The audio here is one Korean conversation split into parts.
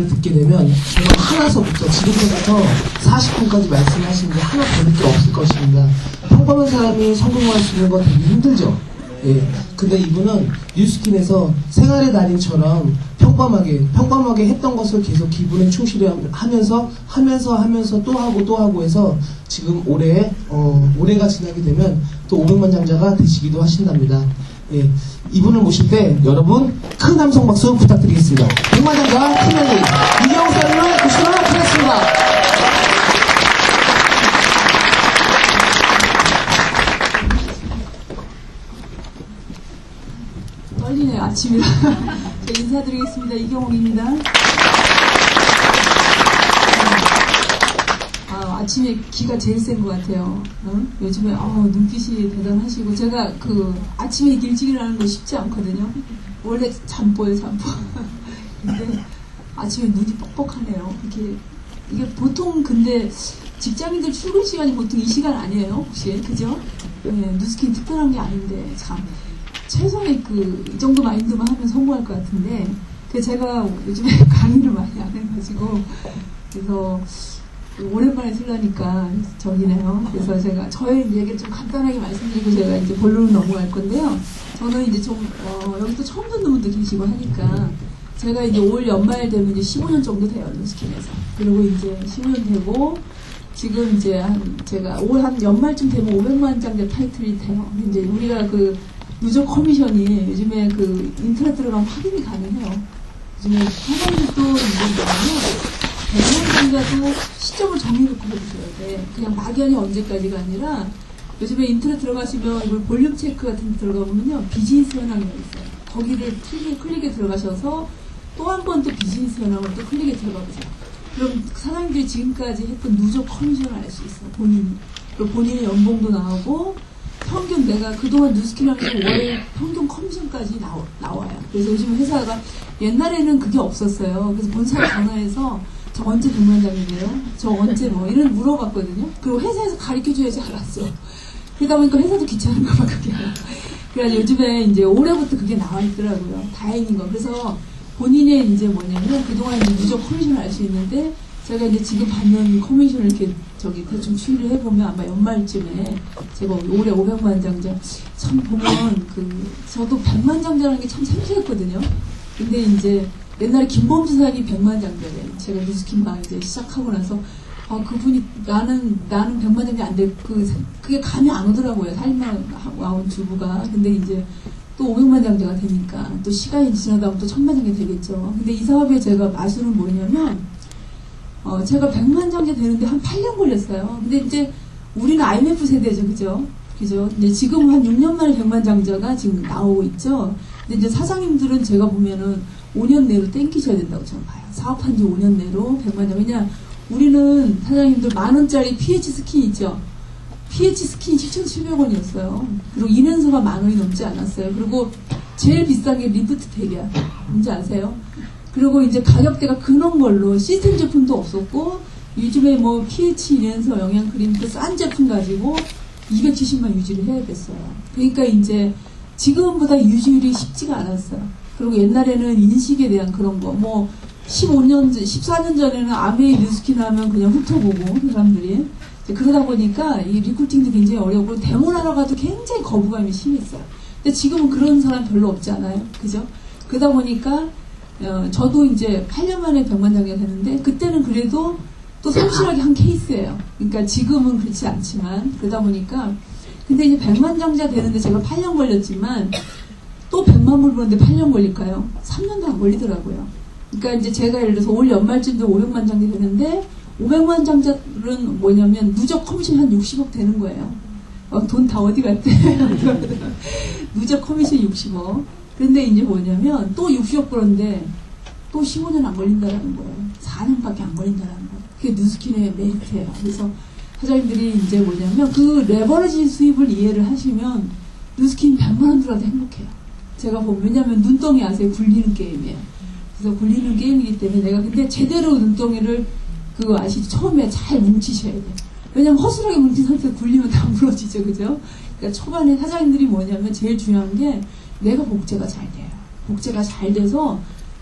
듣게 되면 정말 하나서부터 지금부터 40분까지 말씀하신 게 하나 다를 게 없을 것입니다. 평범한 사람이 성공할 수 있는 거 되게 힘들죠. 예. 근데 이분은 뉴스킨에서 생활의 달인처럼 평범하게 했던 것을 계속 기분에 충실하면서 또 하고 해서 지금 올해가 지나게 되면 또 500만 장자가 되시기도 하신답니다. 예. 이분을 모실 때 여러분 큰 함성 박수 부탁드리겠습니다. 100만 장자 팀장님 이경호 사님을 모시도록 하겠습니다. 떨리네요. 아침이라. 자, 인사드리겠습니다. 이경옥입니다. 아침에 기가 제일 센 것 같아요. 요즘에 눈빛이 대단하시고 제가 아침에 일찍 일어나는 거 쉽지 않거든요. 원래 잠뽀예요. 근데 아침에 눈이 뻑뻑하네요. 이게 보통 근데 직장인들 출근 시간이 보통 이 시간 아니에요? 혹시 그죠? 네, 뉴스킨 특별한 게 아닌데 참. 최소한의 이 정도 마인드만 하면 성공할 것 같은데, 제가 요즘에 강의를 많이 안 해가지고, 그래서 오랜만에 쓰려니까 저기네요. 그래서 제가 저의 얘기를 좀 간단하게 말씀드리고 제가 이제 본론으로 넘어갈 건데요. 저는 이제 여기 또 처음 듣는 분도 계시고 하니까, 제가 이제 올 연말 되면 이제 15년 정도 돼요, 뉴스킨에서. 그리고 이제 15년 되고, 지금 이제 제가 올 한 연말쯤 되면 500만 장자 타이틀이 돼요. 이제 우리가 누적 커미션이 요즘에 인터넷 들어가면 확인이 가능해요. 요즘에 사장님도 이제 뭐냐면 100만 장자도 시점을 정해놓고 해주셔야 돼. 그냥 막연히 언제까지가 아니라 요즘에 인터넷 들어가시면 이걸 볼륨 체크 같은 데 들어가보면요 비즈니스 현황이 있어요. 거기를 클릭에 들어가셔서 또 한 번 또 비즈니스 현황을 또 클릭에 들어가보세요. 그럼 사장님들이 지금까지 했던 누적 커미션을 알 수 있어요. 본인이. 그리고 본인의 연봉도 나오고 평균 내가 그동안 뉴스킨하면서 월 평균 커미션까지 나와요. 그래서 요즘 회사가 옛날에는 그게 없었어요. 그래서 본사에 전화해서 저 언제 100만 장이래요? 저 언제 이런 물어봤거든요. 그리고 회사에서 가르쳐줘야지 알았어. 그러다 보니까 회사도 귀찮은 거만 그게. 그래서 요즘에 이제 올해부터 그게 나와 있더라고요. 다행인 거. 그래서 본인의 이제 뭐냐면 그동안 이제 누적 커미션을 알 수 있는데 제가 이제 지금 받는 커미션을 이렇게 대충 추이를 해보면 아마 연말쯤에 제가 올해 500만 장자 참 보면 저도 100만 장자라는 게 참 생소했거든요. 근데 이제 옛날에 김범수 사장이 100만 장자래. 제가 뉴스킨방 이제 시작하고 나서 그분이 나는 100만 장자 안 돼. 그게 감이 안 오더라고요. 살림만 와온 주부가. 근데 이제 또 500만 장자가 되니까 또 시간이 지나다 보면 또 1000만 장자 되겠죠. 근데 이 사업에 제가 마술은 뭐냐면 제가 100만 장자 되는데 한 8년 걸렸어요. 근데 이제 우리는 IMF 세대죠. 그죠? 근데 지금 한 6년 만에 100만 장자가 지금 나오고 있죠. 근데 이제 사장님들은 제가 보면은 5년 내로 땡기셔야 된다고 저는 봐요. 사업한 지 5년 내로 100만 장. 왜냐, 우리는 사장님들 10,000원짜리 PH 스킨 있죠? PH 스킨이 7,700원이었어요. 그리고 2년서가 10,000원이 넘지 않았어요. 그리고 제일 비싼 게 리프트 덱이야. 뭔지 아세요? 그리고 이제 가격대가 그런 걸로 시스템 제품도 없었고 요즘에 pH 이래서 영양크림 싼 제품 가지고 270만 유지를 해야겠어요. 그러니까 이제 지금보다 유지율이 쉽지가 않았어요. 그리고 옛날에는 인식에 대한 그런 거 14년 전에는 아메이 뉴스킨 하면 그냥 훑어보고 사람들이 그러다 보니까 이 리크루팅도 굉장히 어렵고 데모하러 가도 굉장히 거부감이 심했어요. 근데 지금은 그런 사람 별로 없지 않아요? 그죠? 그러다 보니까 저도 이제 8년 만에 100만 장자가 되는데 그때는 그래도 또 성실하게 한 케이스예요. 그러니까 지금은 그렇지 않지만 그러다 보니까 근데 이제 100만 장자 되는데 제가 8년 걸렸지만 또 100만 불 버는데 8년 걸릴까요? 3년도 안 걸리더라고요. 그러니까 이제 제가 예를 들어서 올 연말쯤도 500만 장자 되는데 500만 장자는 뭐냐면 누적 커미션 한 60억 되는 거예요. 돈 다 어디 갔대? 누적 커미션 60억. 근데 이제 뭐냐면 또 60억 벌었는데 또 15년 안 걸린다라는 거예요. 4년밖에 안 걸린다라는 거예요. 그게 뉴스킨의 메리트예요. 그래서 사장님들이 이제 뭐냐면 레버리지 수입을 이해를 하시면 뉴스킨 100만 원 들어도 행복해요. 제가 보면 왜냐면 눈덩이 아세요? 굴리는 게임이에요. 그래서 굴리는 게임이기 때문에 내가 근데 제대로 눈덩이를 아시죠? 처음에 잘 뭉치셔야 돼요. 왜냐면 허술하게 뭉친 상태에서 굴리면 다 무너지죠. 그죠? 그러니까 초반에 사장님들이 뭐냐면 제일 중요한 게 내가 복제가 잘 돼요. 복제가 잘 돼서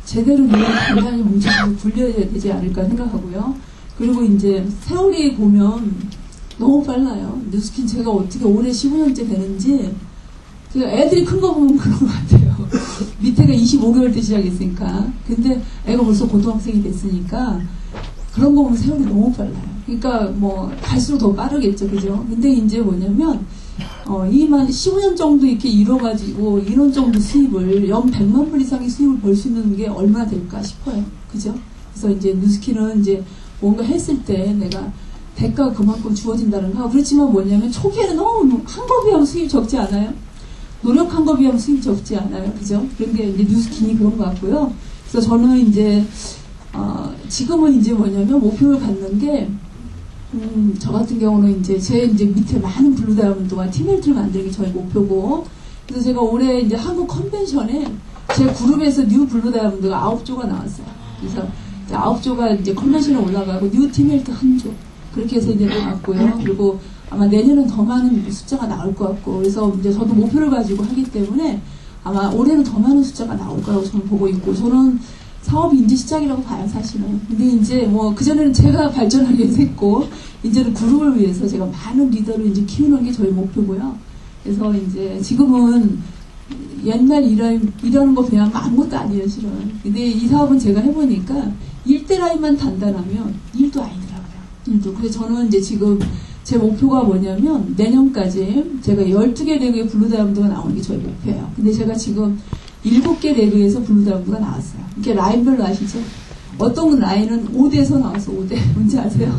제대로 이런 단단히 뭉쳐서 굴려야 되지 않을까 생각하고요. 그리고 이제 세월이 보면 너무 빨라요. 뉴스킨 제가 어떻게 올해 15년째 되는지 그 애들이 큰 거 보면 그런 것 같아요. 밑에가 25개월 때 시작했으니까. 근데 애가 벌써 고등학생이 됐으니까 그런 거 보면 세월이 너무 빨라요. 그러니까 뭐 갈수록 더 빠르겠죠, 그죠? 근데 이제 뭐냐면 이만 15년 정도 이렇게 이뤄가지고 이런 정도 수입을 연 100만 불 이상의 수입을 벌 수 있는 게 얼마나 될까 싶어요, 그죠? 그래서 이제 뉴스킨은 이제 뭔가 했을 때 내가 대가가 그만큼 주어진다는 거. 그렇지만 뭐냐면 초기에는 너무 한 거 비하면 수입이 적지 않아요? 노력한 거 비하면 수입이 적지 않아요, 그죠? 그런 게 이제 뉴스킨이 그런 것 같고요. 그래서 저는 이제 지금은 이제 뭐냐면 목표를 갖는 게 저 같은 경우는 이제 이제 밑에 많은 블루 다이아몬드와 티멜트를 만들기 저희 목표고, 그래서 제가 올해 이제 한국 컨벤션에 제 그룹에서 뉴 블루 다이아몬드가 9조가 나왔어요. 그래서 이제 9조가 이제 컨벤션에 올라가고 뉴 티멜트 1조 그렇게 해서 이제 나왔고요. 그리고 아마 내년은 더 많은 숫자가 나올 것 같고, 그래서 이제 저도 목표를 가지고 하기 때문에 아마 올해는 더 많은 숫자가 나올 거라고 저는 보고 있고, 저는 사업이 이제 시작이라고 봐요, 사실은. 근데 이제 뭐 그전에는 제가 발전하기 위해서 했고, 이제는 그룹을 위해서 제가 많은 리더를 이제 키우는 게 저희 목표고요. 그래서 이제 지금은 옛날 일하는 거 배우면 아무것도 아니에요, 실은. 근데 이 사업은 제가 해보니까 일대 라인만 단단하면 일도 아니더라고요. 일도. 그래서 저는 이제 지금 제 목표가 뭐냐면 내년까지 제가 12개 레그의 블루 다이아몬드가 나오는 게 저희 목표예요. 근데 제가 지금 7개 레그에서 블루 다이아몬드가 나왔어요. 이렇게 라인별로 아시죠? 어떤 라인은 5대에서 나왔어, 5대. 뭔지 아세요?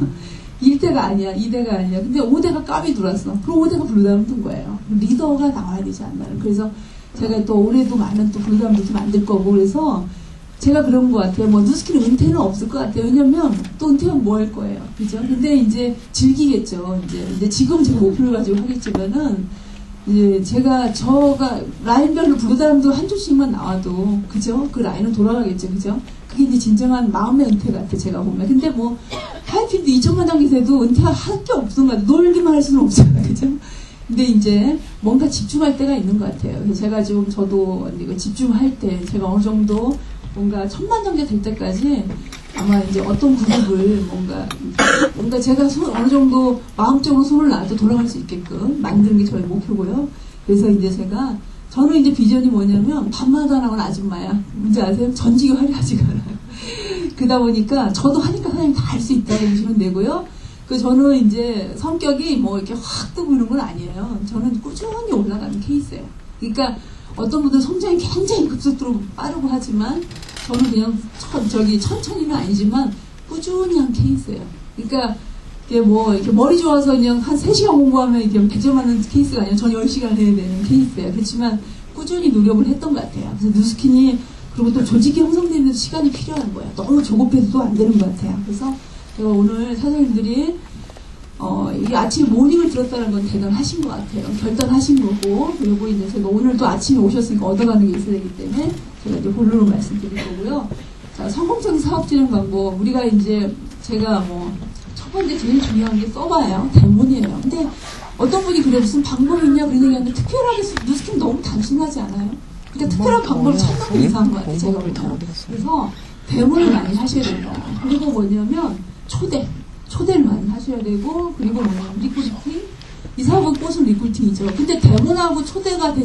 1대가 아니야, 2대가 아니야. 근데 5대가 값이 들어왔어. 그럼 5대가 블루 다이아몬드인 거예요. 리더가 나와야 되지 않나요? 그래서 제가 또 올해도 많은 또 블루 다이아몬드 만들 거고, 그래서 제가 그런 것 같아요. 뭐 뉴스킨 은퇴는 없을 것 같아요. 왜냐면 또 은퇴하면 뭐 할 거예요, 그죠? 근데 이제 즐기겠죠. 이제 지금 제가 목표를 가지고 하겠지만은 이제 제가 라인별로 블루 다이아몬드 한 조씩만 나와도, 그죠? 그 라인은 돌아가겠죠, 그죠? 그게 이제 진정한 마음의 은퇴 같아, 제가 보면. 근데 뭐 하이필드 2천만 장 기세도 은퇴할 게 없는 것 같아요. 놀기만 할 수는 없잖아요, 그죠? 근데 이제 뭔가 집중할 때가 있는 것 같아요. 그래서 제가 좀 저도 이거 집중할 때 제가 어느 정도 뭔가 1000만 정도 될 때까지 아마 이제 어떤 그룹을 뭔가 제가 어느 정도 마음적으로 손을 놔도 돌아갈 수 있게끔 만드는 게 저의 목표고요. 그래서 이제 저는 이제 비전이 뭐냐면 밤마다 나오는 아줌마야. 뭔지 아세요? 전직이 화려하지가 않아요. 그러다 보니까 저도 하니까 사장님 다 할 수 있다고 보시면 되고요. 저는 이제 성격이 뭐 이렇게 확 뜨고 이런 건 아니에요. 저는 꾸준히 올라가는 케이스예요. 그러니까 어떤 분들 성장이 굉장히 급속도로 빠르고 하지만 저는 그냥 천천히는 아니지만 꾸준히 한 케이스예요. 그러니까 이게 뭐 이렇게 머리 좋아서 그냥 한 3시간 공부하면 이게 100점 맞는 케이스가 아니라 전 10시간 해야 되는 케이스예요. 그렇지만 꾸준히 노력을 했던 것 같아요. 그래서 뉴스킨이 그리고 또 조직이 형성되는 시간이 필요한 거예요. 너무 조급해도 또 안 되는 것 같아요. 그래서 제가 오늘 사장님들이 이 아침에 모닝을 들었다는 건 대단하신 것 같아요. 결단하신 거고, 그리고 이제 제가 오늘도 아침에 오셨으니까 얻어가는 게 있어야 되기 때문에 제가 이제 본론으로 말씀드릴 거고요. 자, 성공적인 사업 진행 방법. 우리가 이제 제가 첫 번째 제일 중요한 게 써봐요. 대본이에요. 근데 어떤 분이 그래 무슨 방법이 있냐 그런 얘기하는데 특별하게 뉴스킨 너무 단순하지 않아요? 그러니까 특별한 방법을 찾는 게 이상한 것 같아요. 제가 보면. 그래서 대본을 많이 하셔야 된다. 그리고 뭐냐면 초대를 많이 하셔야 되고, 그리고 리크루팅. 이 사업은 꽃은 리크루팅이죠. 근데 대본하고 초대가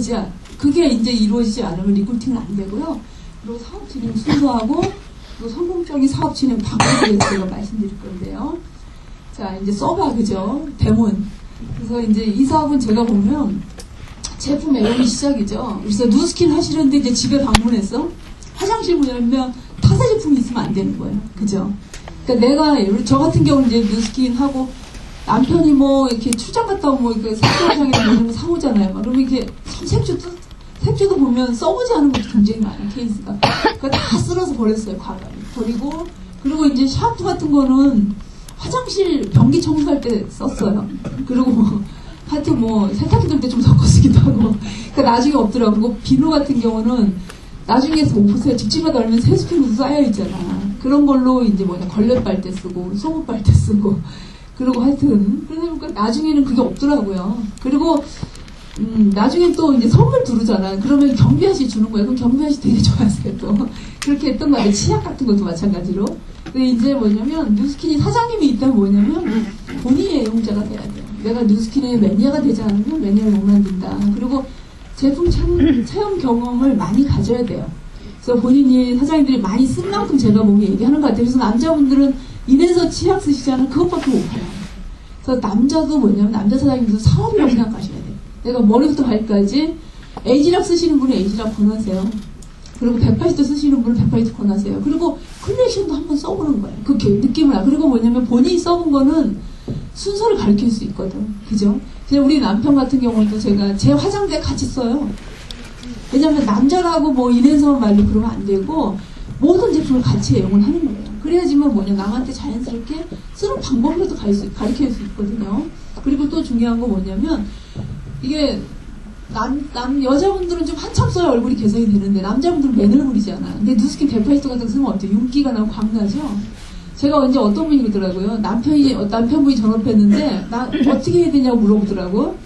그게 이제 이루어지지 않으면 리크루팅은 안 되고요. 그리고 사업 진행 순서하고, 그리고 성공적인 사업 진행 방법에 대해서 제가 말씀드릴 건데요. 자, 이제 써봐, 그죠? 대본. 그래서 이제 이 사업은 제가 보면 제품 애용이 시작이죠. 그래서 뉴스킨 하시는데 이제 집에 방문해서 화장실 문 열면 타사 제품이 있으면 안 되는 거예요. 그죠? 그러니까 저 같은 경우는 이제 뉴스킨 하고 남편이 이렇게 출장 갔다 오면 색조화장이나 이런 거 사오잖아요. 그러면 이렇게 색조도 보면 써보지 않은 것도 굉장히 많은 케이스가. 그거 다 쓸어서 버렸어요, 과감히. 그리고 이제 샴푸 같은 거는 화장실 변기 청소할 때 썼어요. 그리고 하여튼 세탁기 돌 때 좀 섞어 쓰기도 하고. 그러니까 나중에 없더라고요. 그리고 비누 같은 경우는 나중에서 못 보세요. 집집마다 얼면 세수기로도 쌓여있잖아. 그런 걸로 이제 걸레 빨 때 쓰고, 속옷 빨 때 쓰고. 그리고 하여튼, 그러니까 나중에는 그게 없더라고요. 그리고 나중에 또 이제 선물 두르잖아. 그러면 경비 아저씨 주는 거예요. 그럼 경비 아저씨 되게 좋아하세요, 또. 그렇게 했던 거 같아요. 치약 같은 것도 마찬가지로. 근데 이제 뭐냐면, 뉴스킨이 사장님이 있다면 뭐냐면, 본인이 애용자가 돼야 돼요. 내가 뉴스킨의 매니아가 되지 않으면 매니아를 못 만든다. 그리고 제품 체험 경험을 많이 가져야 돼요. 그래서 본인이 사장님들이 많이 쓴 만큼 제가 보기 얘기하는 것 같아요. 그래서 남자분들은 인해서 치약 쓰시잖아요. 그것밖에 못 팔아요. 그래서 남자도 뭐냐면, 남자 사장님도 사업이라고 생각하셔야 돼요. 내가 머리부터 발까지 에이지락 쓰시는 분은 에이지락 권하세요. 그리고 180도 쓰시는 분은 180도 권하세요. 그리고 컬렉션도 한번 써보는 거예요. 그 느낌을 알아. 그리고 뭐냐면 본인이 써본 거는 순서를 가르칠 수 있거든. 그죠? 그냥 우리 남편 같은 경우도 제가 제 화장대 같이 써요. 왜냐면 남자라고 뭐 이래서 말로 그러면 안 되고 모든 제품을 같이 애용을 하는 거예요. 그래야지만 뭐냐 남한테 자연스럽게 쓰는 방법이라도 가르칠 수 있거든요. 그리고 또 중요한 거 뭐냐면 이게 여자분들은 좀 한참 써야 얼굴이 개선이 되는데 남자분들은 맨을 부리잖아. 근데 누스킨 180도 같은 거 쓰면 어때요? 윤기가 나고 광나죠? 제가 언제 어떤 분이 그러더라고요. 남편분이 전업했는데 나 어떻게 해야 되냐고 물어보더라고.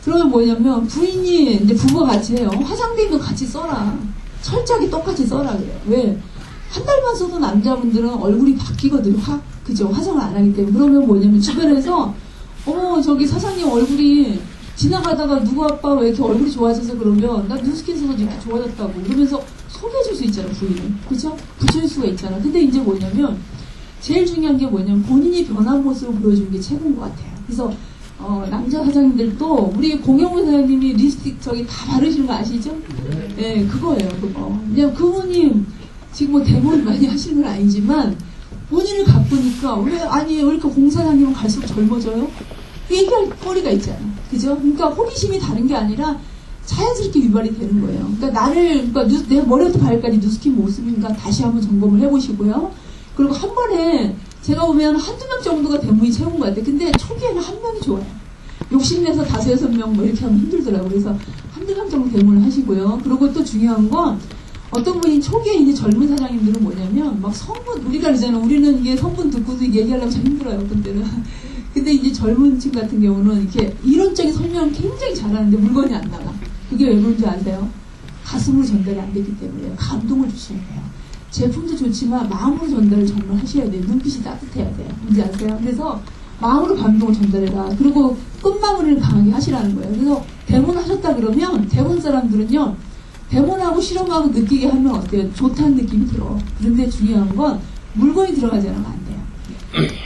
그러면 뭐냐면 부인이 이제 부부가 같이 해요. 화장대도 같이 써라. 철저하게 똑같이 써라 그래요. 왜? 한 달만 써도 남자분들은 얼굴이 바뀌거든요. 그죠? 화장을 안 하기 때문에. 그러면 뭐냐면 주변에서 저기 사장님 얼굴이 지나가다가 누구 아빠 왜 이렇게 얼굴이 좋아져서 그러면 나 뉴스킨 써서 이렇게 좋아졌다고 그러면서 소개해줄 수 있잖아 부인을. 그죠? 붙일 수가 있잖아. 근데 이제 뭐냐면 제일 중요한 게 뭐냐면 본인이 변한 모습을 보여주는 게 최고인 것 같아요. 그래서 남자 사장님들도 우리 공영훈 사장님이 립스틱 저기 다 바르시는 거 아시죠? 네, 그거예요. 그거. 그냥 그분이 지금 뭐 대본 많이 하시는 건 아니지만 본인을 바꾸니까 왜 이렇게 공사장님은 갈수록 젊어져요? 얘기할 거리가 있잖아. 그죠? 그러니까 호기심이 다른 게 아니라 자연스럽게 유발이 되는 거예요. 그러니까 내 머리부터 발까지 뉴스킨 모습인가 다시 한번 점검을 해보시고요. 그리고 한 번에 제가 보면 한두 명 정도가 대문이 채운 것 같아요. 근데 초기에는 한 명이 좋아요. 욕심내서 5-6명 뭐 이렇게 하면 힘들더라고요. 그래서 한두 명 정도 대문을 하시고요. 그리고 또 중요한 건 어떤 분이 초기에 이제 젊은 사장님들은 뭐냐면 막 성분 우리가 그러잖아요. 우리는 이게 성분 듣고도 얘기하려면 참 힘들어요. 그때는. 근데 이제 젊은 층 같은 경우는 이렇게 이론적인 설명을 굉장히 잘하는데 물건이 안 나가. 그게 왜 그런지 아세요? 가슴으로 전달이 안 됐기 때문에요. 감동을 주셔야 돼요. 제품도 좋지만 마음으로 전달을 정말 하셔야 돼요. 눈빛이 따뜻해야 돼요. 뭔지 아세요? 그래서 마음으로 감동을 전달해라. 그리고 끝마무리를 강하게 하시라는 거예요. 그래서 대본 하셨다 그러면 대본 사람들은요. 대본하고 실험하고 느끼게 하면 어때요? 좋다는 느낌이 들어. 그런데 중요한 건 물건이 들어가지 않으면 안 돼요.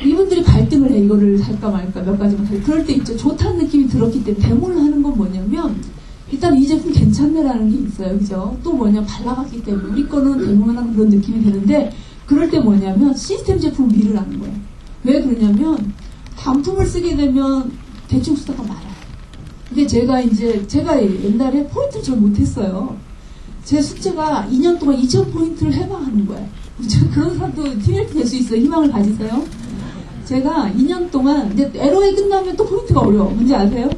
이분들이 갈등을 해. 이거를 살까 말까 몇 가지만 살까. 그럴 때 있죠. 좋다는 느낌이 들었기 때문에 대본을 하는 건 뭐냐면 일단 이 제품 괜찮네라는 게 있어요. 그죠? 또 뭐냐 발라봤기 때문에 우리 거는 대본하는 그런 느낌이 드는데 그럴 때 뭐냐면 시스템 제품 미르라는 거예요. 왜 그러냐면 단품을 쓰게 되면 대충 쓰다가 말아요. 근데 제가 옛날에 포인트를 잘 못했어요. 제 숙제가 2년 동안 2,000포인트를 해방하는 거예요. 그런 사람도 팀일트 될 수 있어요. 희망을 가지세요. 제가 2년 동안 이제 LOA 끝나면 또 포인트가 어려워. 뭔지 아세요?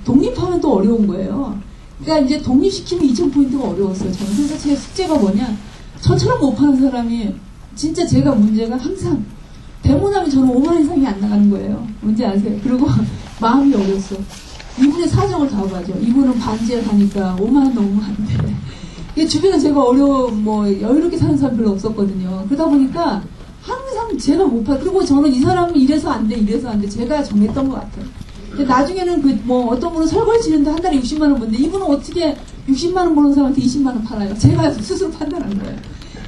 독립하면 또 어려운 거예요. 그러니까 이제 독립시키면 2,000포인트가 어려웠어요. 저는. 그래서 제 숙제가 뭐냐? 저처럼 못 파는 사람이 진짜 제가 문제가 항상 대본하면 저는 5만 이상이 안 나가는 거예요. 뭔지 아세요? 그리고 마음이 어렸어. 이분의 사정을 다 봐죠. 이분은 반지에 사니까 5만 넘으면 안 돼. 주변에 제가 여유롭게 사는 사람 별로 없었거든요. 그러다 보니까 항상 제가 못 파. 그리고 저는 이 사람은 이래서 안 돼, 이래서 안 돼. 제가 정했던 것 같아요. 근데 나중에는 어떤 분은 설거지 지는데 한 달에 60만 원 버는데 이분은 어떻게 60만 원 버는 사람한테 20만 원 팔아요. 제가 스스로 판단한 거예요.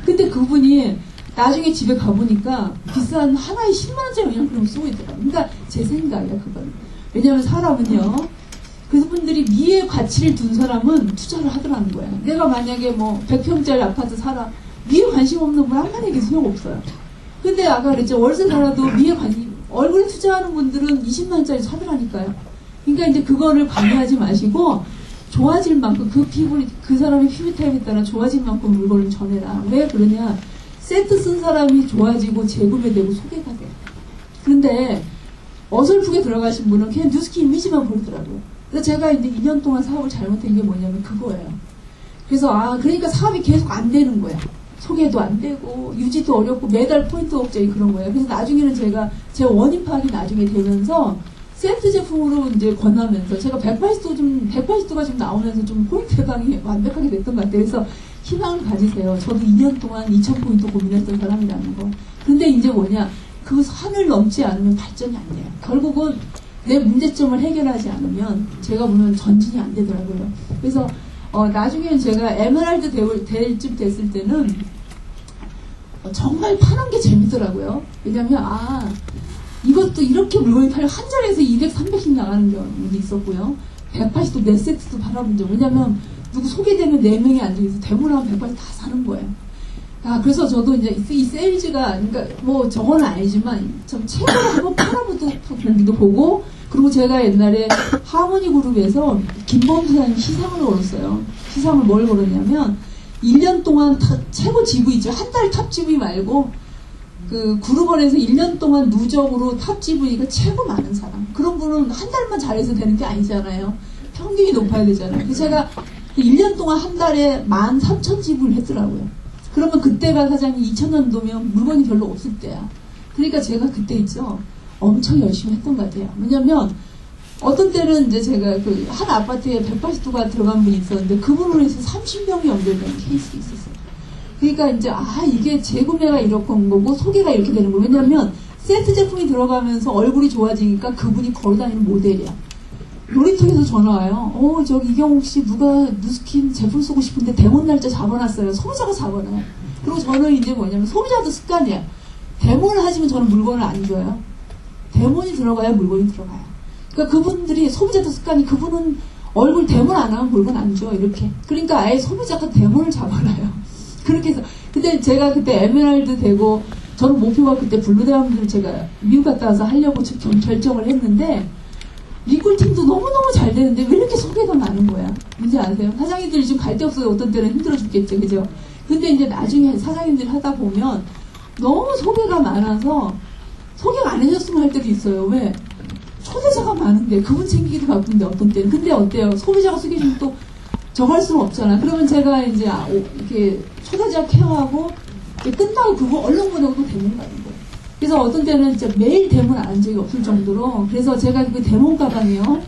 근데 그분이 나중에 집에 가보니까 비싼 하나에 10만 원짜리 그냥 그럼 쓰고 있더라고요. 그러니까 제 생각이야, 그건. 왜냐면 사람은요. 그분들이 미의 가치를 둔 사람은 투자를 하더라는 거예요. 내가 만약에 100평짜리 아파트 살아. 미에 관심 없는 분 한 마리에게 소용없어요. 근데 아까 그랬죠. 월세 살아도 미에 관심, 얼굴에 투자하는 분들은 20만원짜리 사더라니까요. 그러니까 이제 그거를 관여하지 마시고, 좋아질 만큼, 그 사람의 피부 타입에 따라 좋아질 만큼 물건을 전해라. 왜 그러냐. 세트 쓴 사람이 좋아지고 재구매되고 소개가 돼요. 그런데 어설프게 들어가신 분은 그냥 뉴스킨 이미지만 보더라고요. 그래서 제가 이제 2년 동안 사업을 잘못한 게 뭐냐면 그거예요. 그래서 그러니까 사업이 계속 안 되는 거야. 소개도 안 되고 유지도 어렵고 매달 포인트 업적이 그런 거예요. 그래서 나중에는 제가 제 원인 파악이 나중에 되면서 세트 제품으로 이제 권하면서 제가 180도가 좀 나오면서 좀 포인트 해방이 완벽하게 됐던 것 같아요. 그래서 희망을 가지세요. 저도 2년 동안 2,000포인트 고민했던 사람이라는 거. 근데 이제 뭐냐, 그 선을 넘지 않으면 발전이 안 돼요. 결국은 내 문제점을 해결하지 않으면 제가 보면 전진이 안 되더라고요. 그래서 나중에 제가 에메랄드 될 쯤 됐을 때는 정말 파는 게 재밌더라고요. 왜냐면 이것도 이렇게 물건이 팔려 한 자리에서 200, 300씩 나가는 경우도 있었고요. 180도 몇 세트도 팔아본 적. 왜냐면 누구 소개되면 4명이 앉아있어서 대문하면 180 다 사는 거예요. 그래서 저도 이제 이 세일즈가, 그러니까 뭐 저건 아니지만 참 책을 한번 팔아보기도 보고, 그리고 제가 옛날에 하모니 그룹에서 김범 사장님 시상을 걸었어요. 시상을 뭘 걸었냐면 1년 동안 최고 GV 있죠. 한 달 탑 GV 말고 그 그룹원에서 1년 동안 누적으로 탑 GV가 최고 많은 사람. 그런 분은 한 달만 잘해서 되는 게 아니잖아요. 평균이 높아야 되잖아요. 그래서 제가 1년 동안 한 달에 13,000 GV를 했더라고요. 그러면 그때가 사장님 2000년도면 물건이 별로 없을 때야. 그러니까 제가 그때 있죠. 엄청 열심히 했던 것 같아요. 왜냐면 어떤 때는 이제 제가 그 한 아파트에 180도가 들어간 분이 있었는데 그분으로 해서 30명이 연결된 케이스가 있었어요. 그러니까 이제 이게 재구매가 이렇게 온 거고 소개가 이렇게 되는 거예요. 왜냐면 세트 제품이 들어가면서 얼굴이 좋아지니까 그분이 걸어다니는 모델이야. 놀이터에서 전화 와요. 저기 이경옥 씨 누가 누스킨 제품 쓰고 싶은데 데모 날짜 잡아놨어요. 소비자가 잡아놔요. 그리고 저는 이제 뭐냐면 소비자도 습관이야. 데모를 하시면 저는 물건을 안 줘요. 데모니 들어가야 물건이 들어가요. 그러니까 그분들이 소비자도 습관이 그분은 얼굴 데모를 안 하면 물건 안 줘. 이렇게. 그러니까 아예 소비자가 데모를 잡아놔요. 그렇게 해서. 근데 제가 그때 에메랄드 되고 저는 목표가 그때 블루다이아몬드를 제가 미국 갔다 와서 하려고 결정을 했는데 리콜팀도 너무너무 잘 되는데 왜 이렇게 소개가 많은 거야? 뭔지 아세요? 사장님들이 지금 갈 데 없어요. 어떤 때는 힘들어 죽겠죠. 그죠? 근데 이제 나중에 사장님들이 하다 보면 너무 소개가 많아서 소개가 안 해줬으면 할 때도 있어요. 왜? 초대자가 많은데 그분 챙기기도 바쁜데 어떤 때는. 근데 어때요? 소비자가 소개해주면 또 정할 수는 없잖아. 그러면 제가 이제 이렇게 초대자 케어하고 이제 끝나고 그거 얼른 보내고 또 대문 가는 거예요. 그래서 어떤 때는 진짜 매일 대문 안 한 적이 없을 정도로. 그래서 제가 그 대문 가방이요.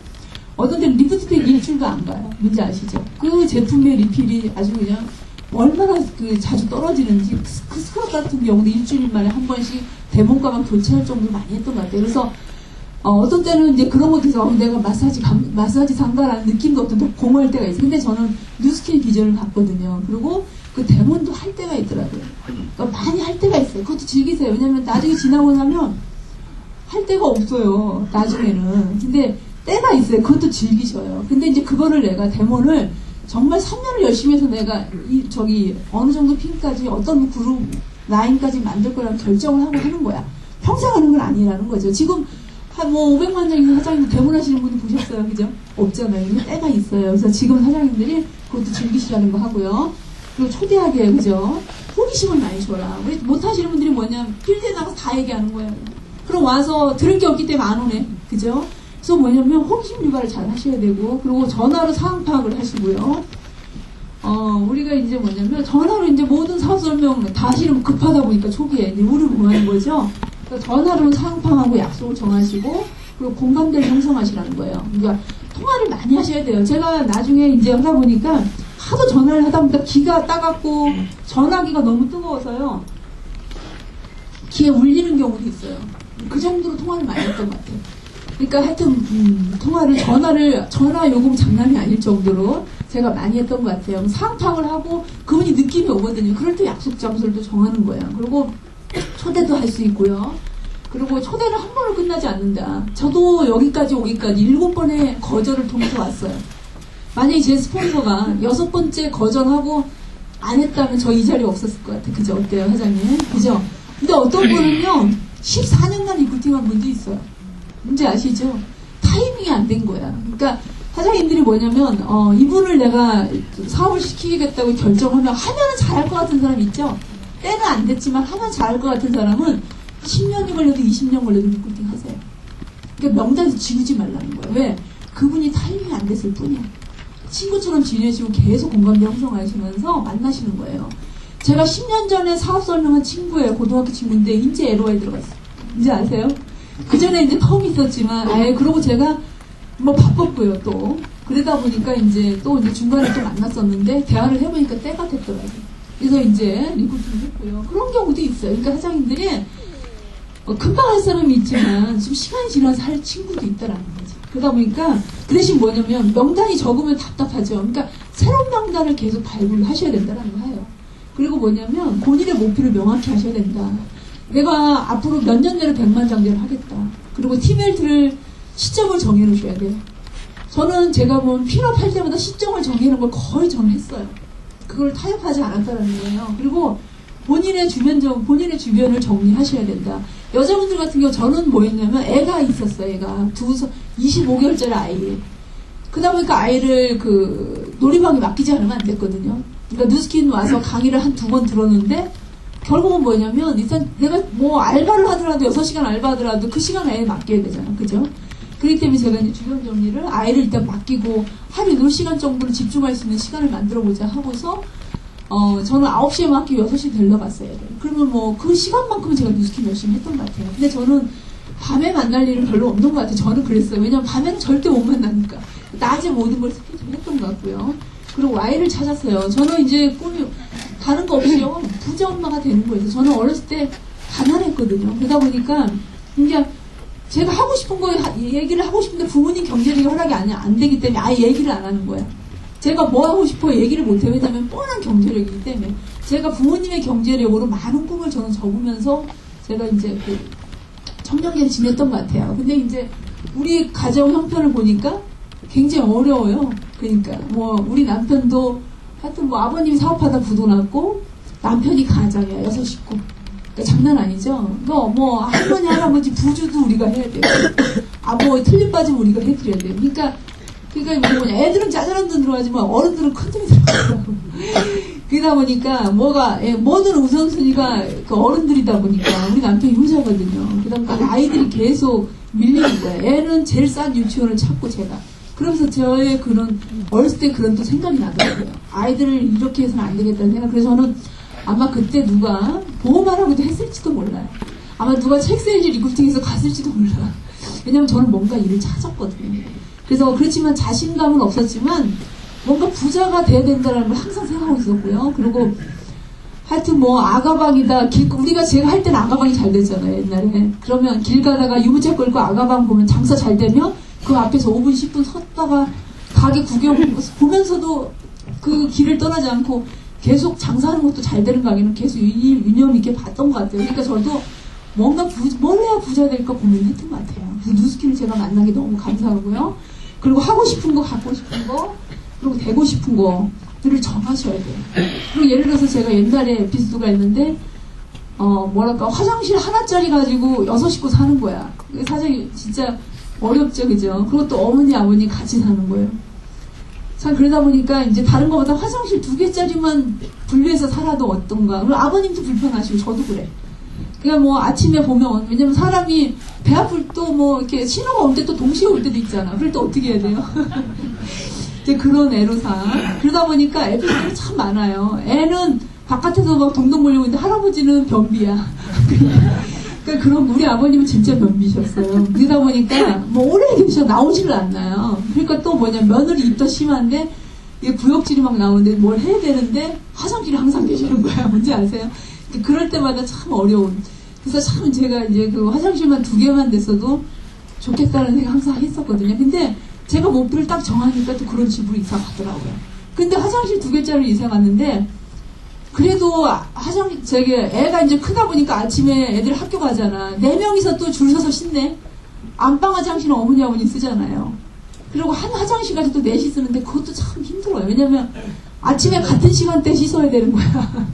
어떤 때는 리프트팩 일주일도 안 가요. 뭔지 아시죠? 그 제품의 리필이 아주 그냥 얼마나 자주 떨어지는지. 그 스크럽 같은 경우도 일주일 만에 한 번씩 대문 가방 교체할 정도로 많이 했던 것 같아요. 그래서 어떤 때는 이제 그런 것도 있어. 내가 마사지 상가라는 느낌도 어떤 때 공허할 때가 있어요. 근데 저는 뉴스킨 비전을 봤거든요. 그리고 그 데몬도 할 때가 있더라고요. 그러니까 많이 할 때가 있어요. 그것도 즐기세요. 왜냐면 나중에 지나고 나면 할 데가 없어요. 나중에는. 근데 때가 있어요. 그것도 즐기셔요. 근데 이제 그거를 내가 데몬을 정말 3년을 열심히 해서 내가 어느 정도 핀까지 어떤 그룹 라인까지 만들 거라는 결정을 하고 하는 거야. 평생 하는 건 아니라는 거죠. 지금 한 500만 장인 사장님도 대문하시는 분들 보셨어요? 그죠? 없잖아요. 근데 때가 있어요. 그래서 지금 사장님들이 그것도 즐기시라는 거 하고요. 그리고 초대하게, 그죠? 호기심을 많이 줘라. 우리 못하시는 분들이 뭐냐면 필드에 나가서 다 얘기하는 거예요. 그럼 와서 들을 게 없기 때문에 안 오네. 그죠? 그래서 뭐냐면 호기심 유발을 잘 하셔야 되고, 그리고 전화로 상황 파악을 하시고요. 우리가 이제 뭐냐면 전화로 이제 모든 사업 설명 다 하시면 급하다 보니까 초기에 이제 우를 구하는 거죠. 그러니까 전화로 상황 파악하고 약속을 정하시고, 그리고 공감대를 형성하시라는 거예요. 그러니까 통화를 많이 하셔야 돼요. 제가 나중에 이제 하다 보니까 하도 전화를 하다 보니까 귀가 따갑고 전화기가 너무 뜨거워서요. 귀에 울리는 경우도 있어요. 그 정도로 통화를 많이 했던 것 같아요. 그러니까 하여튼 전화 요금 장난이 아닐 정도로 제가 많이 했던 것 같아요. 상황파악을 하고 그분이 느낌이 오거든요. 그럴 때 약속 장소를 또 정하는 거예요. 그리고 초대도 할 수 있고요. 그리고 초대는 한 번으로 끝나지 않는다. 저도 여기까지 오기까지 7번의 거절을 통해서 왔어요. 만약에 제 스폰서가 6번째 거절하고 안 했다면 저 이 자리에 없었을 것 같아요. 그죠? 어때요, 회장님? 그죠? 근데 어떤 분은요, 14년간 리크루팅한 분도 있어요. 문제 아시죠? 타이밍이 안 된 거야. 그러니까 사장님들이 뭐냐면 이분을 내가 사업을 시키겠다고 결정하면 하면은 잘할 것 같은 사람 있죠? 때는 안 됐지만 하면 잘할 것 같은 사람은 10년이 걸려도 20년 걸려도 리크루팅 하세요. 그러니까 명단에서 지우지 말라는 거예요. 왜? 그분이 타이밍이 안 됐을 뿐이야. 친구처럼 지내시고 계속 공감대 형성하시면서 만나시는 거예요. 제가 10년 전에 사업 설명한 친구예요. 고등학교 친구인데 이제 LO에 들어갔어요. 이제 아세요? 그 전에 이제 텀이 있었지만, 그러고 제가 뭐 바빴고요, 또. 그러다 보니까 이제 또 이제 중간에 또 만났었는데, 대화를 해보니까 때가 됐더라고요. 그래서 이제 리크루팅을 했고요. 그런 경우도 있어요. 그러니까 사장님들이 금방 할 사람이 있지만 좀 시간이 지나서 할 친구도 있다라는 거죠. 그러다 보니까 그 대신 뭐냐면 명단이 적으면 답답하죠. 그러니까 새로운 명단을 계속 발굴을 하셔야 된다는 거예요. 그리고 뭐냐면 본인의 목표를 명확히 하셔야 된다. 내가 앞으로 몇 년 내로 100만 장제를 하겠다. 그리고 팀웰트를 시점을 정해놓으셔야 돼요. 저는 제가 뭐 필업할 때마다 시점을 정해놓은 걸 거의 저는 했어요. 그걸 타협하지 않았다는 거예요. 그리고 본인의 본인의 주변을 정리하셔야 된다. 여자분들 같은 경우 저는 뭐 했냐면 애가 있었어요. 애가 25개월짜리 아이. 그러다 보니까 아이를 그 놀이방에 맡기지 않으면 안 됐거든요. 그러니까 뉴스킨 와서 강의를 한 2번 들었는데 결국은 뭐냐면 일단 내가 뭐 알바를 하더라도 6시간 알바하더라도 그 시간 애에 맡겨야 되잖아. 그죠? 그렇기 때문에 제가 이제 주변 정리를 아이를 일단 맡기고 하루 8시간 정도는 집중할 수 있는 시간을 만들어보자 하고서 저는 9시에 맡기고 6시에 데려갔어야 돼요. 그러면 뭐 그 시간만큼은 제가 뉴스킨 열심히 했던 것 같아요. 근데 저는 밤에 만날 일은 별로 없는 것 같아요. 저는 그랬어요. 왜냐면 밤에는 절대 못 만나니까. 낮에 모든 걸 스케줄 했던 것 같고요. 그리고 아이를 찾았어요. 저는 이제 꿈이 다른 거 없이요. 부자 엄마가 되는 거예요. 저는 어렸을 때 가난했거든요. 그러다 보니까 그러니까 제가 하고 싶은 거 얘기를 하고 싶은데 부모님 경제력이 허락이 안 되기 때문에 아예 얘기를 안 하는 거야. 제가 뭐 하고 싶어 얘기를 못 해요. 왜냐면 뻔한 경제력이기 때문에. 제가 부모님의 경제력으로 많은 꿈을 저는 접으면서 제가 이제 그 청년기를 지냈던 것 같아요. 근데 이제 우리 가정 형편을 보니까 굉장히 어려워요. 그러니까 뭐 우리 남편도 하여튼 뭐 아버님이 사업하다 부도 났고 남편이 가장이야. 6 식구. 그러니까 장난 아니죠. 뭐 할머니 할아버지 부주도 우리가 해야 돼요. 뭐 틀린 빠지면 우리가 해드려야 돼요. 그러니까 뭐냐 애들은 짜잘한 돈 들어가지만 어른들은 큰 돈이 들어가더라고. 그러다 보니까 뭐든 우선순위가 그 어른들이다 보니까 우리 남편이 효자거든요. 그다음에 아이들이 계속 밀리는 거예요. 애는 제일 싼 유치원을 찾고 제가. 그러면서 저의 그런 어렸을 때 그런 또 생각이 나더라고요. 아이들을 이렇게 해서는 안 되겠다는 생각. 그래서 저는 아마 그때 누가 보험하라고도 했을지도 몰라요. 아마 누가 책세일즈 리크루팅에서 갔을지도 몰라. 왜냐면 저는 뭔가 일을 찾았거든요. 그래서 그렇지만 자신감은 없었지만 뭔가 부자가 돼야 된다는 걸 항상 생각하고 있었고요. 그리고 하여튼 뭐 아가방이다. 제가 할 때는 아가방이 잘 됐잖아요. 옛날에. 그러면 길 가다가 유모차 끌고 아가방 보면 장사 잘 되면 그 앞에서 5분 10분 섰다가 가게 구경 보면서도 그 길을 떠나지 않고 계속 장사하는 것도 잘 되는 가게는 계속 유념 있게 봤던 것 같아요. 그러니까 저도 뭔가 뭘 해야 부자 될까 고민했던 것 같아요. 그래서 뉴스킨을 제가 만나기 너무 감사하고요. 그리고 하고 싶은 거, 갖고 싶은 거, 그리고 되고 싶은 거들을 정하셔야 돼요. 그리고 예를 들어서 제가 옛날에 에피소드가 있는데 화장실 하나짜리 가지고 6 식구 사는 거야. 사장이 진짜 어렵죠, 그죠? 그리고 또 어머니, 아버님 같이 사는 거예요. 참 그러다 보니까 이제 다른 것보다 화장실 2개짜리만 분리해서 살아도 어떤가. 그리고 아버님도 불편하시고 저도 그래. 그러니까 뭐 아침에 보면 왜냐면 사람이 배 아플 또 뭐 이렇게 신호가 올 때 또 동시에 올 때도 있잖아. 그럴 때 어떻게 해야 돼요? 이제 그런 애로사. 그러다 보니까 에피소드가 참 많아요. 애는 바깥에서 막 동동 몰리고 있는데 할아버지는 변비야. 그러니까 그런 우리 아버님은 진짜 변비셨어요. 그러다 보니까 뭐 오래 계셔 나오지를 않나요. 그러니까 또 며느리 입도 심한데 이게 구역질이 막 나오는데 뭘 해야 되는데 화장실에 항상 계시는 거야. 뭔지 아세요? 그럴 때마다 참 어려운. 그래서 참 제가 이제 그 화장실만 2개만 됐어도 좋겠다는 생각 항상 했었거든요. 근데 제가 목표를 딱 정하니까 또 그런 집으로 이사 가더라고요. 근데 화장실 2개짜리 이사 갔는데 그래도 애가 이제 크다 보니까 아침에 애들 학교 가잖아. 4명이서 또 줄 서서 씻네. 안방 화장실은 어머니 아버님 쓰잖아요. 그리고 한 화장실까지 또 4시 쓰는데 그것도 참 힘들어요. 왜냐면 아침에 같은 시간대에 씻어야 되는 거야.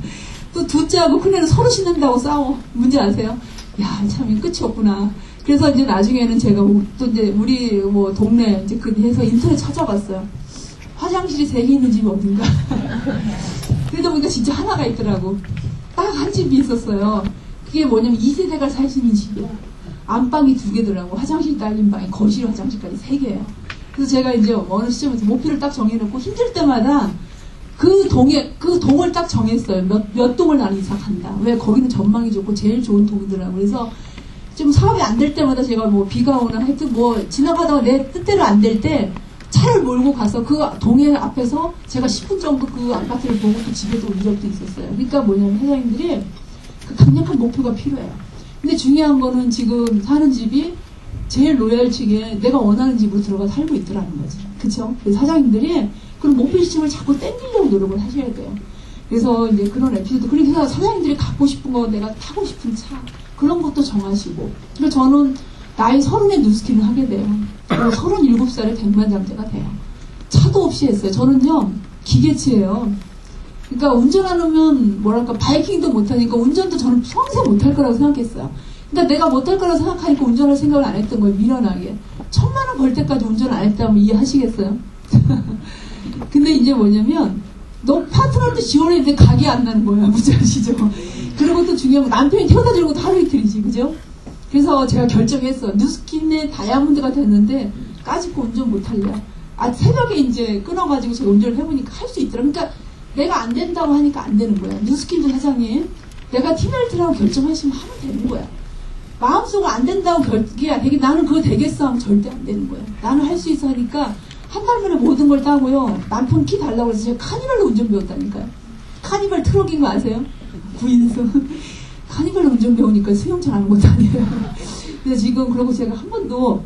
또 둘째하고 큰애는 서로 씻는다고 싸워. 문제 아세요? 야, 참 끝이 없구나. 그래서 이제 나중에는 제가 또 이제 우리 뭐 동네 이제 해서 인터넷 찾아봤어요. 화장실이 3개 있는 집이 어딘가. 그러다 보니까 진짜 하나가 있더라고. 딱 한 집이 있었어요. 그게 뭐냐면 2세대가 살 수 있는 집이야. 안방이 2개더라고. 화장실 딸린 방에 거실 화장실까지 3개예요. 그래서 제가 이제 어느 시점에서 목표를 딱 정해놓고 힘들 때마다 그 동을 딱 정했어요. 몇 동을 나는 이사 간다. 왜 거기는 전망이 좋고 제일 좋은 동이더라고. 그래서 좀 사업이 안 될 때마다 제가 뭐 비가 오나 하여튼 뭐 지나가다가 내 뜻대로 안 될 때 차를 몰고 가서 그 동해 앞에서 제가 10분 정도 그 아파트를 보고 또 집에 또 온 적도 있었어요. 그러니까 뭐냐면 사장님들이 그 강력한 목표가 필요해요. 근데 중요한 거는 지금 사는 집이 제일 로얄층에 내가 원하는 집으로 들어가 살고 있더라는 거지. 그쵸? 그래서 사장님들이 그런 목표 지침을 자꾸 땡기려고 노력을 하셔야 돼요. 그래서 이제 그런 에피소드. 그러니까 사장님들이 갖고 싶은 거, 내가 타고 싶은 차, 그런 것도 정하시고. 그리고 저는 나이 30에 뉴스킨을 하게 돼요. 37살에 백만장자가 돼요. 차도 없이 했어요. 저는요, 기계치예요. 그러니까 운전하면 뭐랄까 바이킹도 못하니까 운전도 저는 평생 못할 거라고 생각했어요. 그러니까 내가 못할 거라고 생각하니까 운전할 생각을 안 했던 거예요. 미련하게. 1000만 원 벌 때까지 운전 안 했다면 이해하시겠어요? 근데 이제 뭐냐면 너 파트너한테 지원했는데 각이 안 나는 거야. 무지 아시죠? 그리고 또 중요한 건 남편이 태워다 주는 것도 하루 이틀이지. 그죠? 그래서 제가 결정했어. 뉴스킨의 다이아몬드가 됐는데 까짓거 운전 못할래. 새벽에 이제 끊어가지고 제가 운전을 해보니까 할 수 있더라. 그러니까 내가 안 된다고 하니까 안 되는 거야. 뉴스킨도 사장님, 내가 티멜트라고 결정하시면 하면 되는 거야. 마음속으로 안 된다고 나는 그거 되겠어 하면 절대 안 되는 거야. 나는 할 수 있어 하니까 한 달 만에 모든 걸 따고요. 남편 키 달라고 해서 제가 카니발로 운전 배웠다니까요. 카니발 트럭인 거 아세요? 구인승. 카니발로 운전 배우니까 수영장 하는 것도 아니에요. 그래서 지금 그러고 제가 한 번도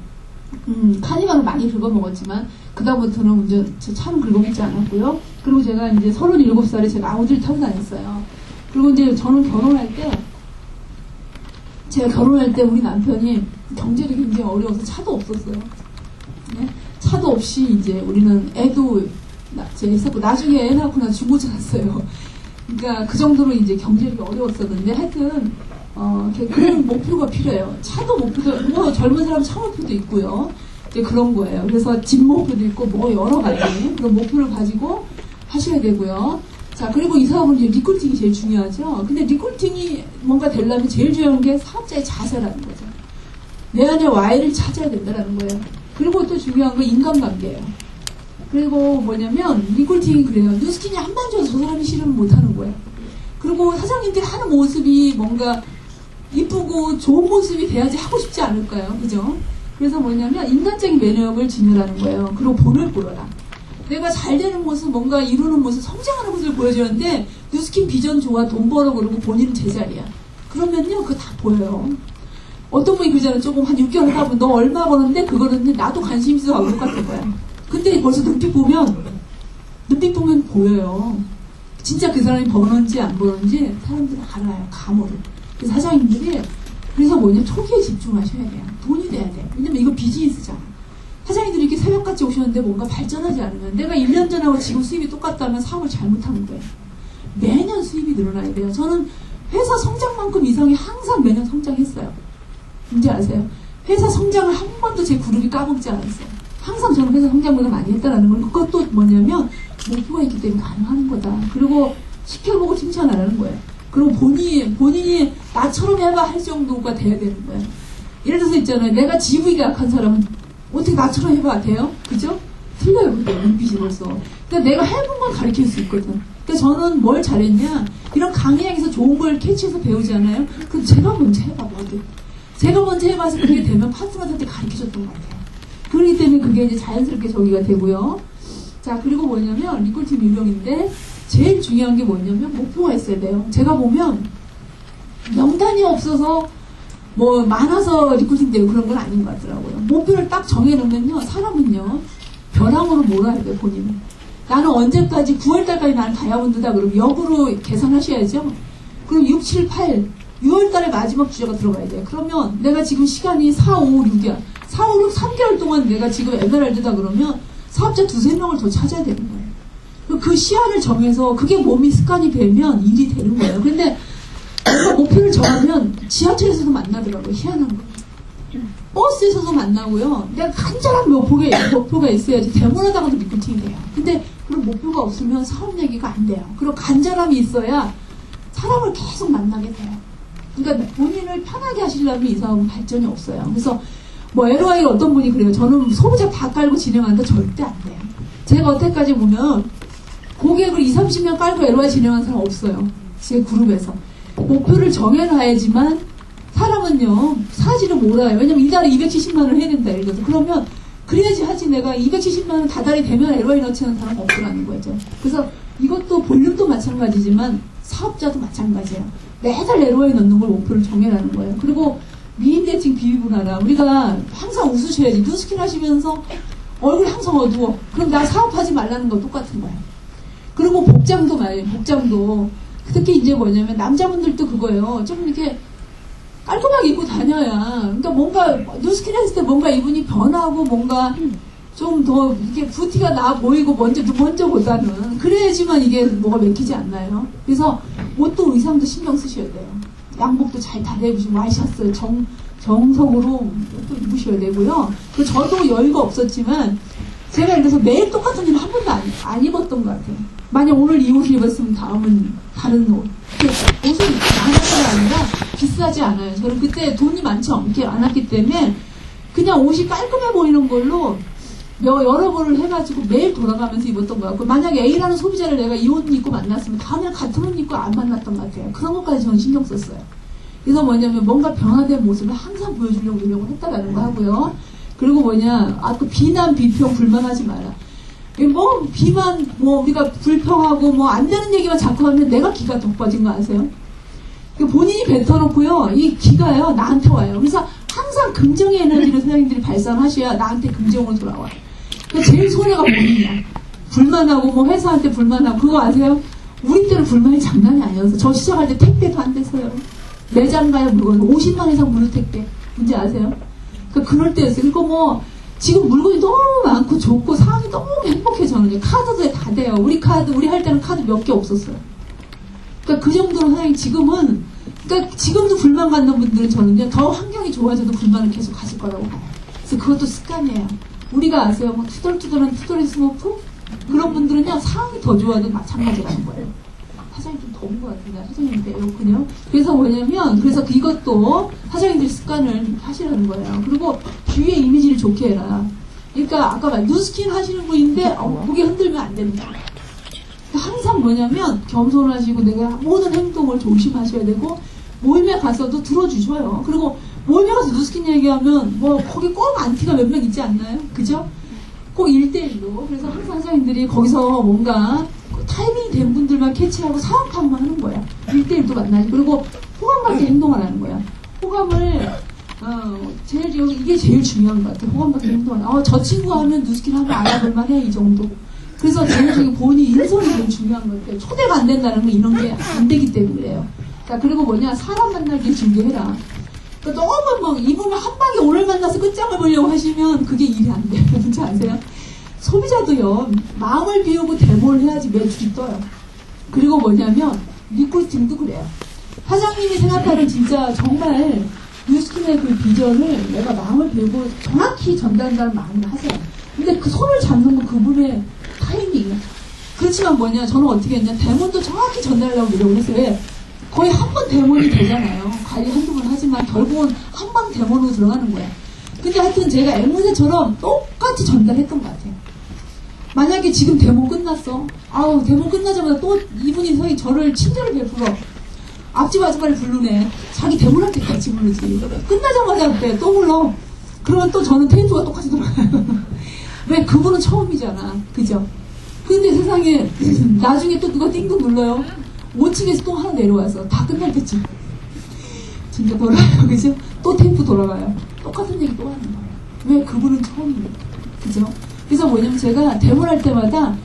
카니발을 많이 긁어먹었지만 그다음부터는 제 차는 긁어먹지 않았고요. 그리고 제가 이제 37살에 제가 아우디를 타고 다녔어요. 그리고 이제 저는 제가 결혼할 때 우리 남편이 경제력이 굉장히 어려워서 차도 없었어요. 네? 차도 없이 이제 우리는 애도 했었고 나중에 애 낳고 나 중고차 샀어요. 그러니까 그 정도로 이제 경제력이 어려웠었는데 하여튼 그런 목표가 필요해요. 차도 목표도 뭐 젊은 사람 차 목표도 있고요. 이제 그런 거예요. 그래서 집 목표도 있고 뭐 여러 가지 그런 목표를 가지고 하셔야 되고요. 자, 그리고 이 사업은 이제 리크루팅이 제일 중요하죠. 근데 리크루팅이 뭔가 되려면 제일 중요한 게 사업자의 자세라는 거죠. 내 안에 Y를 찾아야 된다는 거예요. 그리고 또 중요한 건 인간관계예요. 그리고 뭐냐면 리크루팅이 그래요. 뉴스킨이 한 번 줘서 저 사람이 싫으면 못하는 거예요. 그리고 사장님들이 하는 모습이 뭔가 이쁘고 좋은 모습이 돼야지 하고 싶지 않을까요? 그죠? 그래서 뭐냐면 인간적인 매너를 지니라는 거예요. 그리고 본을 보여라. 내가 잘 되는 모습, 뭔가 이루는 모습, 성장하는 모습을 보여주는데 뉴스킨 비전 좋아, 돈 벌어 그러고 본인은 제자리야. 그러면요, 그거 다 보여요. 어떤 분이 그러잖아요. 조금 한 6개월 하다 보면 너 얼마 버는데 그거는 나도 관심 있어서 안 똑같은 거야. 근데 벌써 눈빛 보면 보여요. 진짜 그 사람이 버는지 안 버는지 사람들은 알아요. 감으로. 그래서 사장님들이 그래서 초기에 집중하셔야 돼요. 돈이 돼야 돼요. 왜냐면 이거 비즈니스잖아. 사장님들이 이렇게 새벽같이 오셨는데 뭔가 발전하지 않으면 내가 1년 전하고 지금 수입이 똑같다면 사업을 잘못하는 거예요. 매년 수입이 늘어나야 돼요. 저는 회사 성장만큼 이상이 항상 매년 성장했어요. 뭔지 아세요? 회사 성장을 한 번도 제 그룹이 까먹지 않았어요. 항상 저는 회사 성장보다 많이 했다는 건 그것도 뭐냐면 목표가 있기 때문에 가능한 거다. 그리고 시켜보고 칭찬 안 하는 거예요. 그리고 본인이 나처럼 해봐 할 정도가 돼야 되는 거예요. 예를 들어서 있잖아요. 내가 지부이가 약한 사람은 어떻게 나처럼 해봐 돼요? 그죠? 틀려요. 그때 눈빛이 벌써. 그러니까 내가 해본 걸 가르칠 수 있거든. 그러니까 저는 뭘 잘했냐, 이런 강의에서 좋은 걸 캐치해서 배우잖아요. 그럼 제가 먼저 해봐 뭐든. 제가 먼저 해봐서 그게 되면 파트너한테 가르쳐줬던 것 같아요. 그렇기 때문에 그게 이제 자연스럽게 저기가 되고요. 자, 그리고 뭐냐면 리콜팀 유명인데 제일 중요한 게 뭐냐면 목표가 있어야 돼요. 제가 보면 명단이 없어서 뭐 많아서 리콜팅 되고 그런 건 아닌 것 같더라고요. 목표를 딱 정해놓으면요, 사람은요 벼랑으로 몰아야 돼요. 본인은 나는 언제까지 9월달까지 나는 다이아몬드다 그러면 역으로 계산하셔야죠. 그럼 6, 7, 8 6월달에 마지막 주제가 들어가야 돼요. 그러면 내가 지금 시간이 4, 5, 6이야. 4, 5, 6, 3개월 동안 내가 지금 에메랄드다 그러면 사업자 2-3명을 더 찾아야 되는 거예요. 그 시한을 정해서 그게 몸이 습관이 되면 일이 되는 거예요. 근데 내가 목표를 정하면 지하철에서도 만나더라고요. 희한한 거. 버스에서도 만나고요. 내가 간절한 목표가 있어야지 대문하다가도 리크루팅이 돼요. 근데 그런 목표가 없으면 사업 얘기가 안 돼요. 그리고 간절함이 있어야 사람을 계속 만나게 돼요. 그러니까 본인을 편하게 하시려면 이 사업은 발전이 없어요. 그래서 뭐 LOI 어떤 분이 그래요. 저는 소비자 다 깔고 진행하는데 절대 안 돼요. 제가 어때까지 보면 고객을 20-30명 깔고 LOI 진행하는 사람 없어요. 제 그룹에서. 목표를 정해놔야지만 사람은요, 사지를 몰아요. 왜냐면 이달에 270만 원을 해야 된다, 이거든. 그러면, 그래야지 하지. 내가 270만 원 다달이 되면 LY 넣치는 사람 없더라는 거죠. 그래서 이것도 볼륨도 마찬가지지만 사업자도 마찬가지예요. 매달 LY 넣는 걸 목표를 정해라는 거예요. 그리고 미인대칭 비비분하라. 우리가 항상 웃으셔야지. 뉴스킨 하시면서 얼굴 항상 어두워. 그럼 나 사업하지 말라는 거 똑같은 거예요. 그리고 복장도 말이에요. 복장도. 특히 이제 뭐냐면 남자분들도 그거예요. 좀 이렇게 깔끔하게 입고 다녀야. 그러니까 뭔가 뉴스킨 했을 때 뭔가 이분이 변하고 뭔가 좀 더 이렇게 부티가 나 보이고 먼저보다는 그래야지만 이게 뭐가 맥히지 않나요? 그래서 옷도 의상도 신경 쓰셔야 돼요. 양복도 잘 달아입으시고 와이셔츠 정석으로 또 입으셔야 되고요. 그 저도 여유가 없었지만 제가 예를 들어서 매일 똑같은 일을 한 번도 안 입었던 것 같아요. 만약 오늘 이 옷을 입었으면 다음은 다른 옷. 옷은 많아서가 아니라 비싸지 않아요. 저는 그때 돈이 많지 않았기 때문에 그냥 옷이 깔끔해 보이는 걸로 여러 번을 해가지고 매일 돌아가면서 입었던 것 같고, 만약에 A라는 소비자를 내가 이 옷 입고 만났으면 다음날 같은 옷 입고 안 만났던 것 같아요. 그런 것까지 저는 신경 썼어요. 그래서 뭐냐면 뭔가 변화된 모습을 항상 보여주려고 노력을 했다라는 거 하고요. 그리고 또 비난, 비평, 불만하지 마라. 뭐 비만, 우리가 불평하고 안 되는 얘기만 자꾸 하면 내가 기가 덕빠진 거 아세요? 본인이 뱉어놓고요, 이 기가요 나한테 와요. 그래서 항상 긍정의 에너지를 사장님들이 발산하셔야 나한테 긍정으로 돌아와요. 제일 손해가 뭐냐? 불만하고 회사한테 불만하고. 그거 아세요? 우리 때는 불만이 장난이 아니었어. 저 시작할 때 택배도 안 돼서요. 매장 가요 물건 50만 이상 무료 택배. 문제 아세요? 그럴 때였어요. 그리고 지금 물건이 너무 많고 좋고 상황이 너무 행복해. 저는 카드도 다 돼요. 우리 할 때는 카드 몇 개 없었어요. 그 정도로 사장님 지금은, 지금도 불만 갖는 분들은 저는요, 더 환경이 좋아져도 불만을 계속 가질 거라고 봐요. 그래서 그것도 습관이에요. 우리가 아세요? 투덜투덜한 투덜이 스모프? 그런 분들은요, 상황이 더 좋아도 마찬가지라는 거예요. 사장님 좀 더운 것 같은데, 사장님 에어컨이요? 그래서 그래서 이것도 사장님들 습관을 하시라는 거예요. 그리고 주위의 이미지를 좋게 해라. 그러니까 아까 뉴스킨 하시는 분인데, 고개 흔들면 안 됩니다. 항상 겸손하시고 내가 모든 행동을 조심하셔야 되고, 모임에 가서도 들어주셔요. 그리고 모임에 가서 뉴스킨 얘기하면 거기 꼭 안티가 몇 명 있지 않나요? 그죠? 꼭 1대1로. 그래서 항상 사장님들이 거기서 뭔가 타이밍이 된 분들만 캐치하고 사업하고만 하는 거야. 1대1도 만나지. 그리고 호감받게 행동을 하는 거야. 호감을 이게 제일 중요한 것 같아. 호감받게 행동을. 저 친구 하면 뉴스킨 하면 알아볼만 해. 이 정도. 그래서 제일 본인 인성이 제일 중요한 것 같아요. 초대가 안 된다는 건 이런 게 안 되기 때문에 그래요. 그리고 사람 만나기 준비해라. 너무 이분을 한 방에 오늘 만나서 끝장을 보려고 하시면 그게 일이 안 돼요. 뭔지 아세요? 소비자도요, 마음을 비우고 데모를 해야지 매출이 떠요. 그리고 리크루팅도 그래요. 사장님이 생각하는 진짜 정말 뉴스킨의 그 비전을 내가 마음을 비우고 정확히 전달한다는 마음을 하세요. 근데 그 손을 잡는 건 그분의 타이밍이에요. 그렇지만 저는 어떻게 했냐, 데모도 정확히 전달하려고 노력을 했어요. 왜? 거의 한 번 데모는 되잖아요. 관리 한두 번 하지만 결국은 한 번 데모로 들어가는 거야. 근데 하여튼 제가 앵무새처럼 똑같이 전달했던 것 같아요. 만약에 지금 데모 끝났어. 데모 끝나자마자 또 이분이 저를 친절을 베풀어. 앞집 아줌마를 부르네. 자기 데모를 할 때 같이 부르지. 끝나자마자 그래. 또 불러. 그러면 또 저는 테이프가 똑같이 돌아가요. 왜? 그분은 처음이잖아. 그죠? 근데 세상에 나중에 또 누가 띵동 눌러요. 5층에서 또 하나 내려와서 다 끝날 때쯤 진짜 돌아가요. 그죠? 또 테이프 돌아가요. 똑같은 얘기 또 하는 거예요. 왜? 그분은 처음이에요. 그죠? 그래서 제가 데모를 할 때마다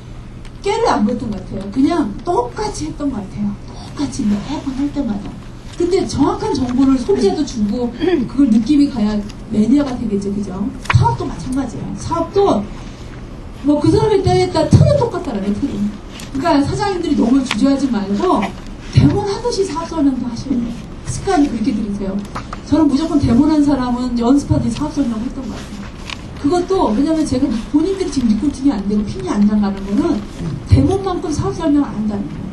깨를 안 부렸던 것 같아요. 그냥 똑같이 했던 것 같아요. 똑같이 매번 할 때마다. 근데 정확한 정보를 소비자도 주고 그걸 느낌이 가야 매니아가 되겠죠. 그죠? 사업도 마찬가지예요. 사업도 그 사람에 따라 틀은 똑같다라네. 틀은. 그러니까 사장님들이 너무 주저하지 말고 데몬 하듯이 사업 설명도 하시는 거예요. 습관이 그렇게 들이세요. 저는 무조건 데몬 한 사람은 연습하듯이 사업 설명을 했던 것 같아요. 그것도 왜냐면 제가 본인들이 지금 리크루팅이 안 되고 핀이 안 나가는 거는 데몬만큼 사업 설명을 안 한다는 거예요.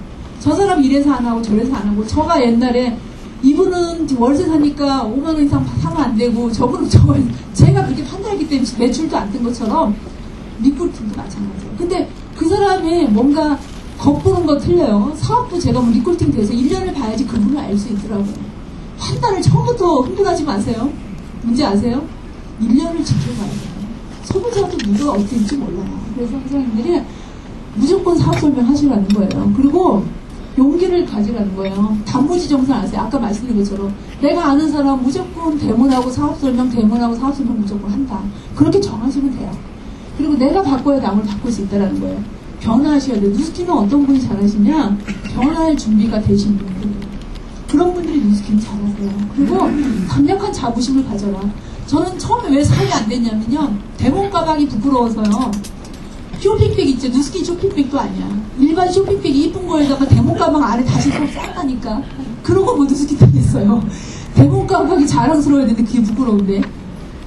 저 사람 이래서 안 하고 저래서 안 하고, 저가 옛날에 이분은 월세 사니까 5만 원 이상 사면 안 되고 저분은 제가 그렇게 판단했기 때문에 매출도 안 뜬 것처럼 리크루팅도 마찬가지예요. 근데 그 사람의 뭔가 겉보는 거 틀려요. 사업도 제가 리크루팅 돼서 1년을 봐야지 그분을 알 수 있더라고요. 한 달을 처음부터 흥분하지 마세요. 문제 아세요? 1년을 지켜봐야 돼요. 소비자도 누가 어떻게 될지 몰라요. 그래서 선생님들이 무조건 사업 설명하시라는 거예요. 그리고 용기를 가지라는 거예요. 단무지 정산 아세요? 아까 말씀드린 것처럼 내가 아는 사람 무조건 대문하고 사업 설명, 대문하고 사업 설명 무조건 한다. 그렇게 정하시면 돼요. 그리고 내가 바꿔야 남을 바꿀 수 있다는 거예요. 변화하셔야 돼요. 뉴스키는 어떤 분이 잘하시냐? 변화할 준비가 되신 분들이에요. 그런 분들이 뉴스키는 잘하세요. 그리고 강력한 자부심을 가져라. 저는 처음에 왜 사업이 안 됐냐면요. 대문 가방이 부끄러워서요. 쇼핑백 있죠. 뉴스킨 쇼핑백도 아니야. 일반 쇼핑백이 이쁜 거에다가 대문 가방 안에 다시 또 쌌다니까. 그러고 뭐 뉴스킨 되겠어요. 대문 가방이 자랑스러워야 되는데 그게 부끄러운데.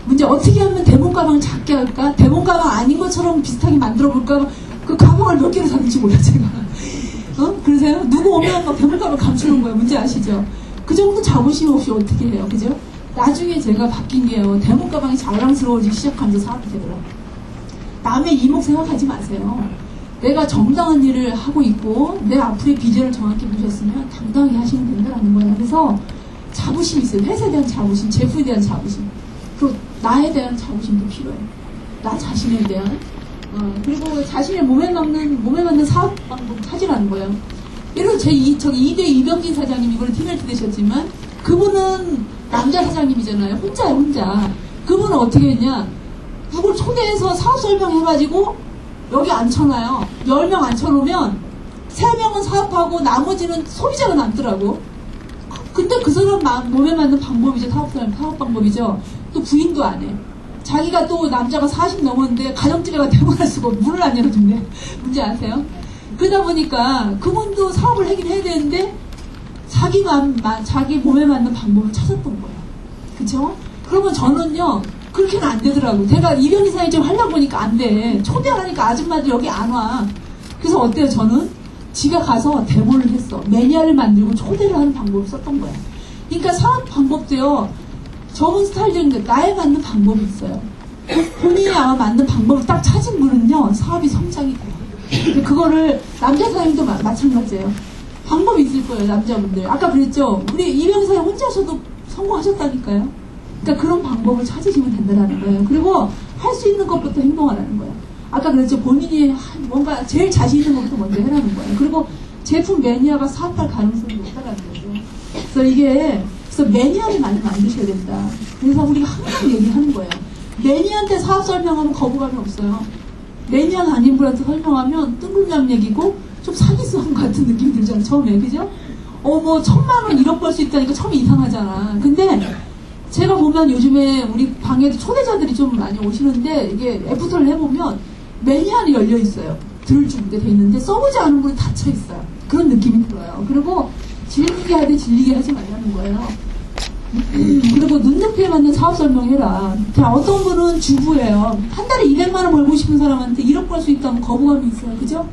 문제 어떻게 하면 대문 가방 작게 할까? 대문 가방 아닌 것처럼 비슷하게 만들어 볼까? 그 가방을 몇 개를 사는지 몰라 제가. 그러세요? 누구 오면 막 대문 가방 감추는 거예요. 문제 아시죠? 그 정도 자부심 없이 어떻게 해요? 그죠? 나중에 제가 바뀐 게요. 대문 가방이 자랑스러워지기 시작하면서 사업이 되더라고요. 남의 이목 생각하지 마세요. 내가 정당한 일을 하고 있고 내 앞으로의 비전을 정확히 보셨으면 당당하게 하시면 된다는 거예요. 그래서 자부심이 있어요. 회사에 대한 자부심, 제품에 대한 자부심, 그리고 나에 대한 자부심도 필요해요. 나 자신에 대한 그리고 자신의 몸에 맞는 사업 방법 찾으라는 거예요. 예를 들어 저기 2대 이병진 사장님 이번에 팀헬트 되셨지만 그분은 남자 사장님이잖아요. 혼자예요, 혼자. 그분은 어떻게 했냐? 누굴 초대해서 사업 설명해가지고 여기 앉혀놔요. 10명 앉혀놓으면 3명은 사업하고 나머지는 소비자가 남더라고. 근데 그 사람 몸에 맞는 방법이죠. 사업 방법이죠. 또 부인도 안 해. 자기가 또 남자가 40 넘었는데 가정집에가 대문을 쓰고 문을 안 열어준대. 문제 아세요? 그러다 보니까 그분도 사업을 하긴 해야 되는데 자기 몸에 맞는 방법을 찾았던 거예요. 그쵸? 그러면 저는요, 그렇게는 안 되더라고. 제가 이병희 사장님 좀 하려고 보니까 안 돼. 초대하니까 아줌마들 여기 안 와. 그래서 어때요? 저는 지가 가서 데모를 했어. 매니아를 만들고 초대를 하는 방법을 썼던 거예요. 그러니까 사업 방법도요, 저분 스타일인데 나에 맞는 방법이 있어요. 본인이 아마 맞는 방법을 딱 찾은 분은요, 사업이 성장이 돼요. 그거를 남자 사장님도 마찬가지예요. 방법이 있을 거예요, 남자분들. 아까 그랬죠? 우리 이병희 사장님 혼자 하셔도 성공하셨다니까요. 그러니까 그런 방법을 찾으시면 된다는 거예요. 그리고 할 수 있는 것부터 행동하라는 거예요. 아까 그랬죠? 본인이 뭔가 제일 자신 있는 것부터 먼저 해라는 거예요. 그리고 제품 매니아가 사업할 가능성이 높다는 거죠. 그래서 매니아를 많이 만드셔야 된다. 그래서 우리가 항상 얘기하는 거예요. 매니아한테 사업 설명하면 거부감이 없어요. 매니아는 아닌 분한테 설명하면 뜬금없는 얘기고 좀 사기성 같은 느낌이 들잖아요. 처음에. 그죠? 뭐 1000만원 1억 벌 수 있다니까 처음에 이상하잖아. 근데 제가 보면 요즘에 우리 방에도 초대자들이 좀 많이 오시는데 이게 애프터를 해보면 매니아는 열려 있어요. 들을 준비가 돼 있는데 써보지 않은 분이 닫혀 있어요. 그런 느낌이 들어요. 그리고 질리게 하되 질리게 하지 말라는 거예요. 그리고 눈높이에 맞는 사업 설명해라. 자, 어떤 분은 주부예요. 한 달에 200만원 벌고 싶은 사람한테 1억 벌 수 있다면 거부감이 있어요. 그죠?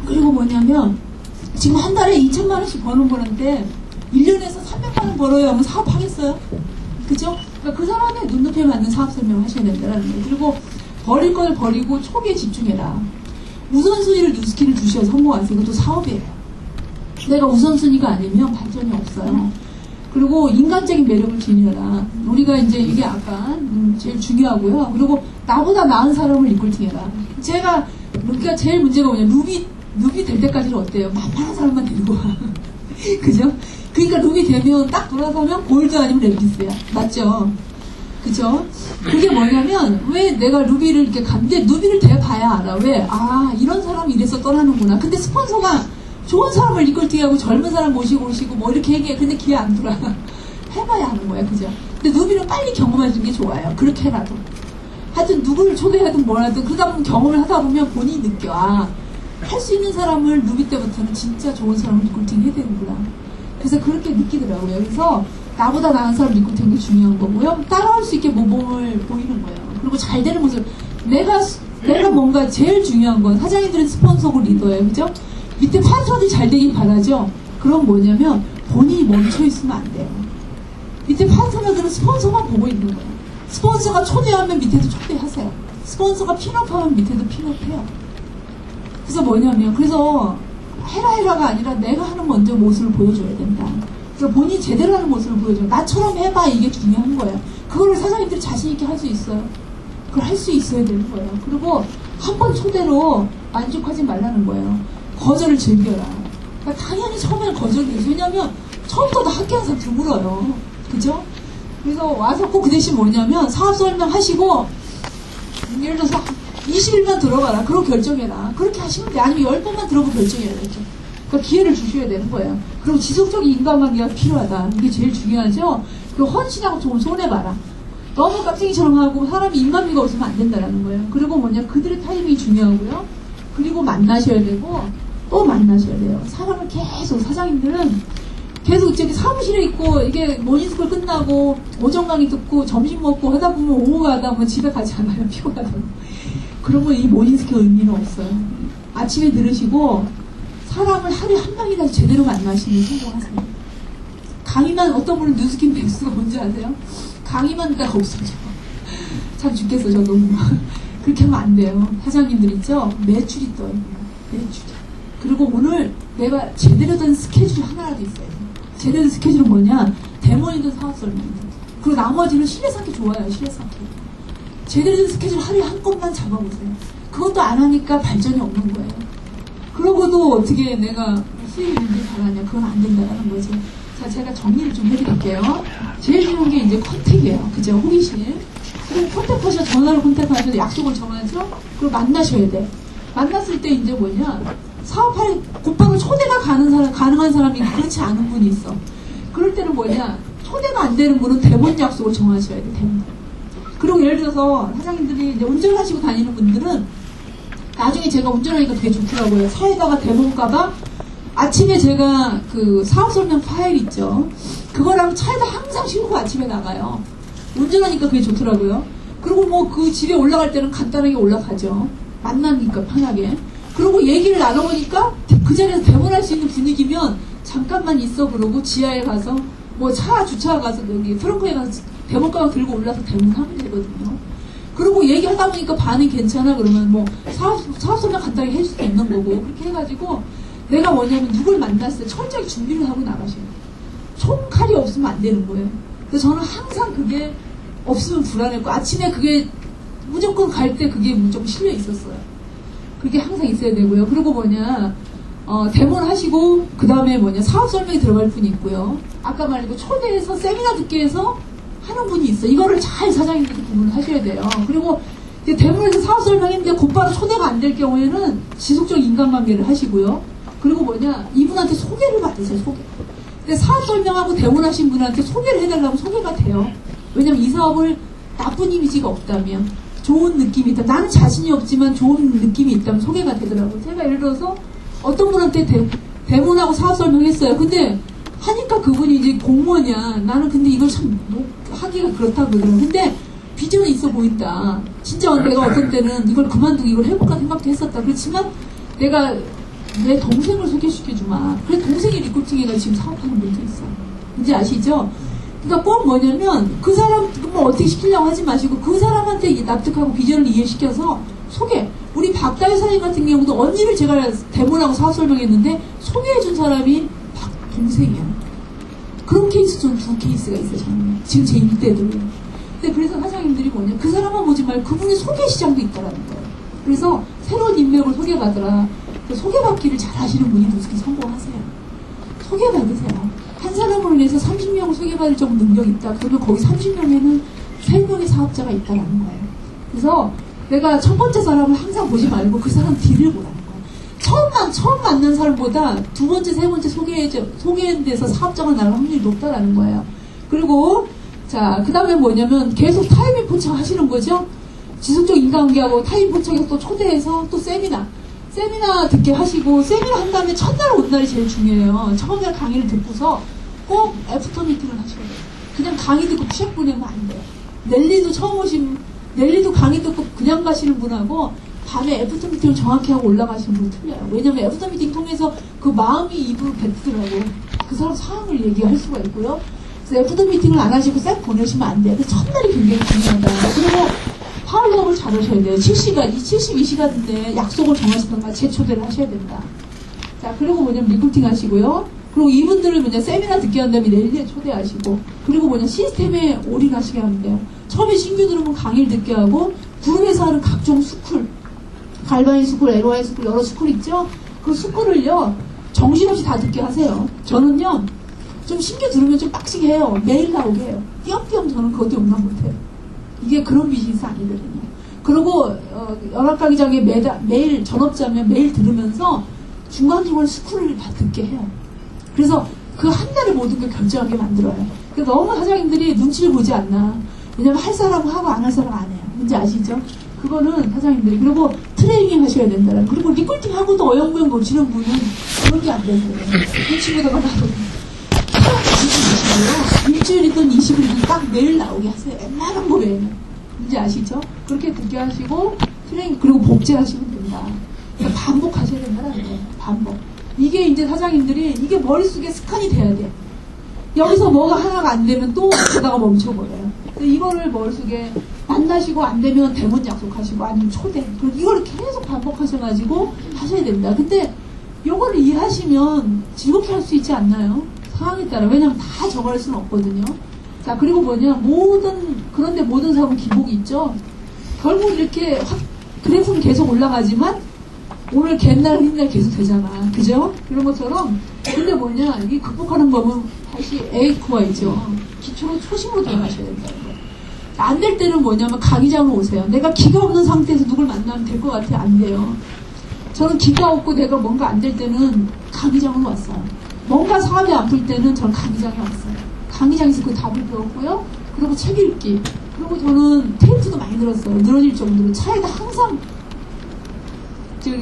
그리고 뭐냐면 지금 한 달에 2천만원씩 버는 분한테 1년에서 300만원 벌어요 하면 사업하겠어요? 그죠? 그러니까 그 사람의 눈높이에 맞는 사업 설명을 하셔야 된다는 거예요. 그리고 버릴 걸 버리고 초기에 집중해라. 우선순위를 뉴스키를 주셔야 성공하세요. 이것도 사업이에요. 내가 우선순위가 아니면 발전이 없어요. 그리고 인간적인 매력을 지녀라. 우리가 이제 이게 아까 제일 중요하고요. 그리고 나보다 나은 사람을 리크루팅해라. 우리가 제일 문제가 뭐냐, 루비 될 때까지는 어때요? 만만한 사람만 데리고 와. 그죠? 그러니까 루비 되면 딱 돌아서면 골드 아니면 램피스야. 맞죠? 그죠? 그게 뭐냐면, 왜 내가 루비를 이렇게 갔는데, 루비를 대봐야 알아. 왜? 이런 사람이 이래서 떠나는구나. 근데 스폰서가 좋은 사람을 리크루팅하고 젊은 사람 모시고 오시고 뭐 이렇게 얘기해. 근데 기회 안 돌아. 해봐야 하는 거야. 그죠? 근데 루비를 빨리 경험해주는 게 좋아요. 그렇게 해라도. 하여튼 누구를 초대하든 뭘 하든 그러다 보면 경험을 하다 보면 본인이 느껴. 할 수 있는 사람을 루비 때부터는 진짜 좋은 사람을 리크루팅 해야 되는구나. 그래서 그렇게 느끼더라고요. 그래서 나보다 나은 사람 리크루팅이 게 중요한 거고요. 따라할 수 있게 모범을 보이는 거예요. 그리고 잘 되는 모습. 내가 뭔가 제일 중요한 건 사장님들은 스폰서고 리더예요. 그죠? 밑에 파트너들이 잘 되길 바라죠. 그럼 뭐냐면 본인이 멈춰있으면 안 돼요. 밑에 파트너들은 스폰서만 보고 있는 거예요. 스폰서가 초대하면 밑에도 초대하세요. 스폰서가 핀업하면 밑에도 핀업해요. 그래서 뭐냐면, 그래서 해라가 아니라 내가 하는 먼저 모습을 보여줘야 된다. 그래서 본인이 제대로 하는 모습을 보여줘요. 나처럼 해봐. 이게 중요한 거예요. 그거를 사장님들이 자신있게 할 수 있어요. 그걸 할 수 있어야 되는 거예요. 그리고 한 번 초대로 만족하지 말라는 거예요. 거절을 즐겨라. 그러니까 당연히 처음에는 거절이에요. 왜냐면 처음부터 다 합격한 사람 드물어요. 그죠? 그래서 와서 꼭 그 대신 뭐냐면 사업 설명하시고 예를 들어서 20일만 들어가라. 그러고 결정해라. 그렇게 하시면 돼. 아니면 10번만 들어보고 결정해야 되죠. 그러니까 기회를 주셔야 되는 거예요. 그리고 지속적인 인간관계가 필요하다. 이게 제일 중요하죠. 그리고 헌신하고 좀 손해봐라. 너무 깍쟁이처럼 하고 사람이 인간미가 없으면 안 된다는 거예요. 그리고 뭐냐, 그들의 타이밍이 중요하고요. 그리고 만나셔야 되고 또 만나셔야 돼요. 사람을 계속, 사장님들은 계속 저기 사무실에 있고 이게 모닝스쿨 끝나고 오전 강의 듣고 점심 먹고 하다 보면 오후가 하다 보면 집에 가지 않아요. 피곤하다고. 그러면 이 모닝스쿨 의미는 없어요. 아침에 들으시고 사람을 하루에 한 명이라도 제대로 만나시면 성공하세요. 강의만, 어떤 분은 뉴스킨 백수가 뭔지 아세요? 강의만 딱 없어져. 참 죽겠어, 저도. 그렇게 하면 안 돼요. 사장님들 있죠? 매출이 떠요. 매출이. 그리고 오늘 내가 제대로 된 스케줄이 하나라도 있어야 돼요. 제대로 된 스케줄은 뭐냐? 데모이든 사업 설명이든. 그리고 나머지는 실내 쌓기 좋아요, 실내 쌓기. 제대로 된 스케줄 하루에 한 건만 잡아보세요. 그것도 안 하니까 발전이 없는 거예요. 그러고도 어떻게 내가 수익을 늘리길 바라냐? 그건 안 된다는 거죠. 자, 제가 정리를 좀 해드릴게요. 제일 중요한 게 이제 컨택이에요. 그죠? 호기심. 그리고 컨택하셔, 전화로 컨택하셔서 약속을 정하죠? 그리고 만나셔야 돼. 만났을 때 이제 뭐냐? 사업할, 곧바로 초대가 가능한 사람이 그렇지 않은 분이 있어. 그럴 때는 뭐냐? 초대가 안 되는 분은 대본 약속을 정하셔야 돼, 대본. 그리고 예를 들어서 사장님들이 이제 운전하시고 다니는 분들은 나중에 제가 운전하니까 되게 좋더라고요. 차에다가 대본 가봐 아침에 제가 그 사업 설명 파일 있죠. 그거랑 차에다 항상 싣고 아침에 나가요. 운전하니까 그게 좋더라고요. 그리고 뭐 그 집에 올라갈 때는 간단하게 올라가죠. 만나니까 편하게. 그리고 얘기를 나눠보니까 그 자리에서 대본할 수 있는 분위기면 잠깐만 있어 그러고 지하에 가서 뭐 차 주차 가서 여기 트렁크에 가서 대본 가방 들고 올라서 대본하면 되거든요. 그리고 얘기하다 보니까 반응 괜찮아 그러면 뭐 사업 설명 간단하게 해줄 수 있는 거고 그렇게 해가지고 내가 뭐냐면 누굴 만났을 때 철저히 준비를 하고 나가셔야 돼요. 총칼이 없으면 안 되는 거예요. 그래서 저는 항상 그게 없으면 불안했고 아침에 그게 무조건 갈 때 그게 무조건 실려 있었어요. 그게 항상 있어야 되고요. 그리고 뭐냐 대본 하시고 그 다음에 뭐냐 사업 설명이 들어갈 분이 있고요. 아까 말했고 초대해서 세미나 듣게 해서 하는 분이 있어. 이거를 잘 사장님들이 구분을 하셔야 돼요. 그리고 이제 대본에서 사업 설명했는데 곧바로 초대가 안 될 경우에는 지속적 인간관계를 하시고요. 그리고 뭐냐 이분한테 소개를 받으세요. 소개. 근데 사업 설명하고 대본하신 분한테 소개를 해달라고 소개가 돼요. 왜냐면 이 사업을 나쁜 이미지가 없다면 좋은 느낌이 있다. 나는 자신이 없지만 좋은 느낌이 있다면 소개가 되더라고요. 제가 예를 들어서 어떤 분한테 대본하고 사업 설명했어요. 근데 하니까 그분이 이제 공무원이야. 나는 근데 이걸 참 하기가 그렇다 그러더라고요. 근데 비전이 있어 보인다. 진짜 내가 어떤 때는 이걸 그만두고 이걸 해볼까 생각도 했었다. 그렇지만 내가 내 동생을 소개시켜주마. 그래 동생이 리코팅해가 지금 사업하는 분도 있어. 뭔지 아시죠? 그러니까 꼭 뭐냐면 그 사람 뭐 어떻게 시키려고 하지 마시고 그 사람한테 납득하고 비전을 이해시켜서 소개. 우리 박다희 사장님 같은 경우도 언니를 제가 대본하고 사업 설명했는데 소개해준 사람이 동생이야. 그런 케이스 전 2케이스가 있어요. 저는. 지금 제 일대도요. 근데 그래서 사장님들이 뭐냐 그 사람만 보지 말고 그분의 소개 시장도 있다라는 거예요. 그래서 새로운 인맥을 소개받으라. 소개받기를 잘 하시는 분이 무슨 성공하세요. 소개받으세요. 한 사람을 위해서 30명을 소개받을 정도 능력이 있다. 그러면 거기 30명에는 3명의 사업자가 있다라는 거예요. 그래서 내가 첫 번째 사람을 항상 보지 말고 그 사람 뒤를 보라는 거예요. 처음 만난 사람보다 두 번째, 세 번째 소개한 데서 사업자가 나갈 확률이 높다라는 거예요. 그리고 자, 그 다음에 뭐냐면 계속 타이밍 포착 하시는 거죠. 지속적 인간관계하고 타이밍 포착해서 또 초대해서 또 세미나 듣게 하시고 세미나 한 다음에 첫날 온 날이 제일 중요해요. 처음에 강의를 듣고서 꼭 애프터 미팅을 하셔야 돼요. 그냥 강의 듣고 취업 보내면 안 돼요. 넬리도 강의 듣고 그냥 가시는 분하고 밤에 애프터 미팅을 정확히 하고 올라가시는 분 틀려요. 왜냐면 애프터 미팅 통해서 그 마음이 입으로 뱉더라고. 그 사람 상황을 얘기할 수가 있고요. 그래서 애프터 미팅을 안 하시고 싹 보내시면 안 돼요. 첫날이 굉장히 중요하다. 그리고 파울업을 잘 하셔야 돼요. 72시간 내에 약속을 정하시던가 재초대를 하셔야 된다. 자, 그리고 뭐냐면 리크루팅 하시고요. 그리고 이분들을 뭐냐 세미나 듣게 한 다음에 랠리에 초대하시고 그리고 뭐냐 시스템에 올인하시게 하면 돼요. 처음에 신규 들어오면 강의를 듣게 하고 그룹에서 하는 각종 스쿨 갈바인 스쿨, LOI 스쿨 여러 스쿨 있죠? 그 스쿨을요 정신없이 다 듣게 하세요. 저는요 좀 신규 들으면 좀 빡시게 해요. 매일 나오게 해요. 띄엄띄엄 저는 그것도 용납 못해요. 이게 그런 비즈니스 아니거든요. 그리고 연합강의장에 매일 전업자면 매일 들으면서 중간중간 스쿨을 다 듣게 해요. 그래서 그 한 달에 모든 걸 결정하게 만들어요. 그래서 너무 사장님들이 눈치를 보지 않나. 왜냐면 할 사람은 하고 안 할 사람은 안 해요. 뭔지 아시죠? 그거는 사장님들이. 그리고 트레이닝 하셔야 된다는. 그리고 리콜팅 하고도 어영부영 놓치는 분은 그런 게 안 되세요. 눈치 보다가 나도 일주일이든 20일이든 딱 매일 나오게 하세요. 웬만한 거 외에는. 뭔지 아시죠? 그렇게 듣게 하시고 트레이닝 그리고 복제하시면 된다. 그러니까 반복하셔야 된다는 거예요. 반복. 이게 이제 사장님들이 이게 머릿속에 습관이 돼야 돼요. 여기서 뭐가 하나가 안 되면 또 그러다가 멈춰버려요. 이거를 머릿속에 만나시고 안 되면 대본 약속하시고 아니면 초대. 그리고 이거를 계속 반복하셔가지고 하셔야 된다. 근데 이거를 일하시면 즐겁게 할 수 있지 않나요? 상황에 따라. 왜냐면 다 저거 할 수는 없거든요. 자, 그리고 뭐냐. 그런데 모든 사업은 기복이 있죠. 결국 이렇게 그래프는 계속 올라가지만 오늘 갯날 흰날 계속 되잖아. 그죠? 그런 것처럼. 근데 뭐냐. 이 극복하는 법은 다시 에이코어이죠. 기초로 초심으로 들어가셔야 된다는 거예요. 안 될 때는 뭐냐면 강의장으로 오세요. 내가 기가 없는 상태에서 누굴 만나면 될 것 같아. 안 돼요. 저는 기가 없고 내가 뭔가 안 될 때는 강의장으로 왔어요. 뭔가 사업이 안 풀 때는 저는 강의장에 왔어요. 강의장에서 그 답을 배웠고요. 그리고 책 읽기. 그리고 저는 테이프도 많이 늘었어요. 늘어질 정도로 차에다 항상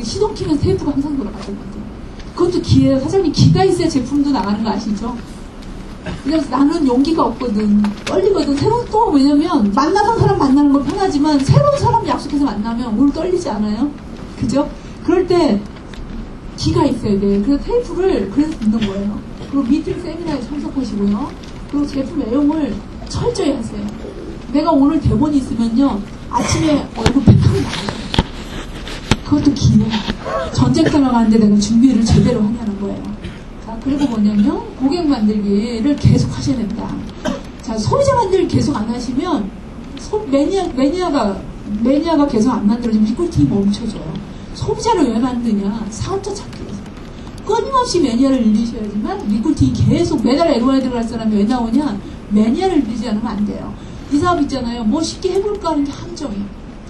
시동 키면 테이프가 항상 돌아가거든요. 그것도 기회예요. 사장님 기가 있어야 제품도 나가는 거 아시죠? 그래서 나는 용기가 없거든. 떨리거든. 새로운 또 왜냐면 만나던 사람 만나는 건 편하지만 새로운 사람 약속해서 만나면 오늘 떨리지 않아요? 그죠? 그럴 때 기가 있어야 돼. 그래서 테이프를 그래서 듣는 거예요. 그리고 미팅 세미나에 참석하시고요. 그리고 제품 애용을 철저히 하세요. 내가 오늘 대본이 있으면요. 아침에 얼굴 팩하고 나가요. 그것도 기회. 전쟁터 나가는데 내가 준비를 제대로 하냐는 거예요. 자, 그리고 뭐냐면 고객 만들기를 계속 하셔야 된다. 자, 소비자 만들기 계속 안 하시면 매니아가 계속 안 만들어지면 리콜팅이 멈춰져요. 소비자를 왜 만드냐? 사업자 찾기 위해서. 끊임없이 매니아를 늘리셔야지만 리콜팅이 계속 매달 LOI 들어갈 사람이 왜 나오냐? 매니아를 늘리지 않으면 안 돼요. 이 사업 있잖아요. 뭐 쉽게 해볼까 하는 게 함정이에요.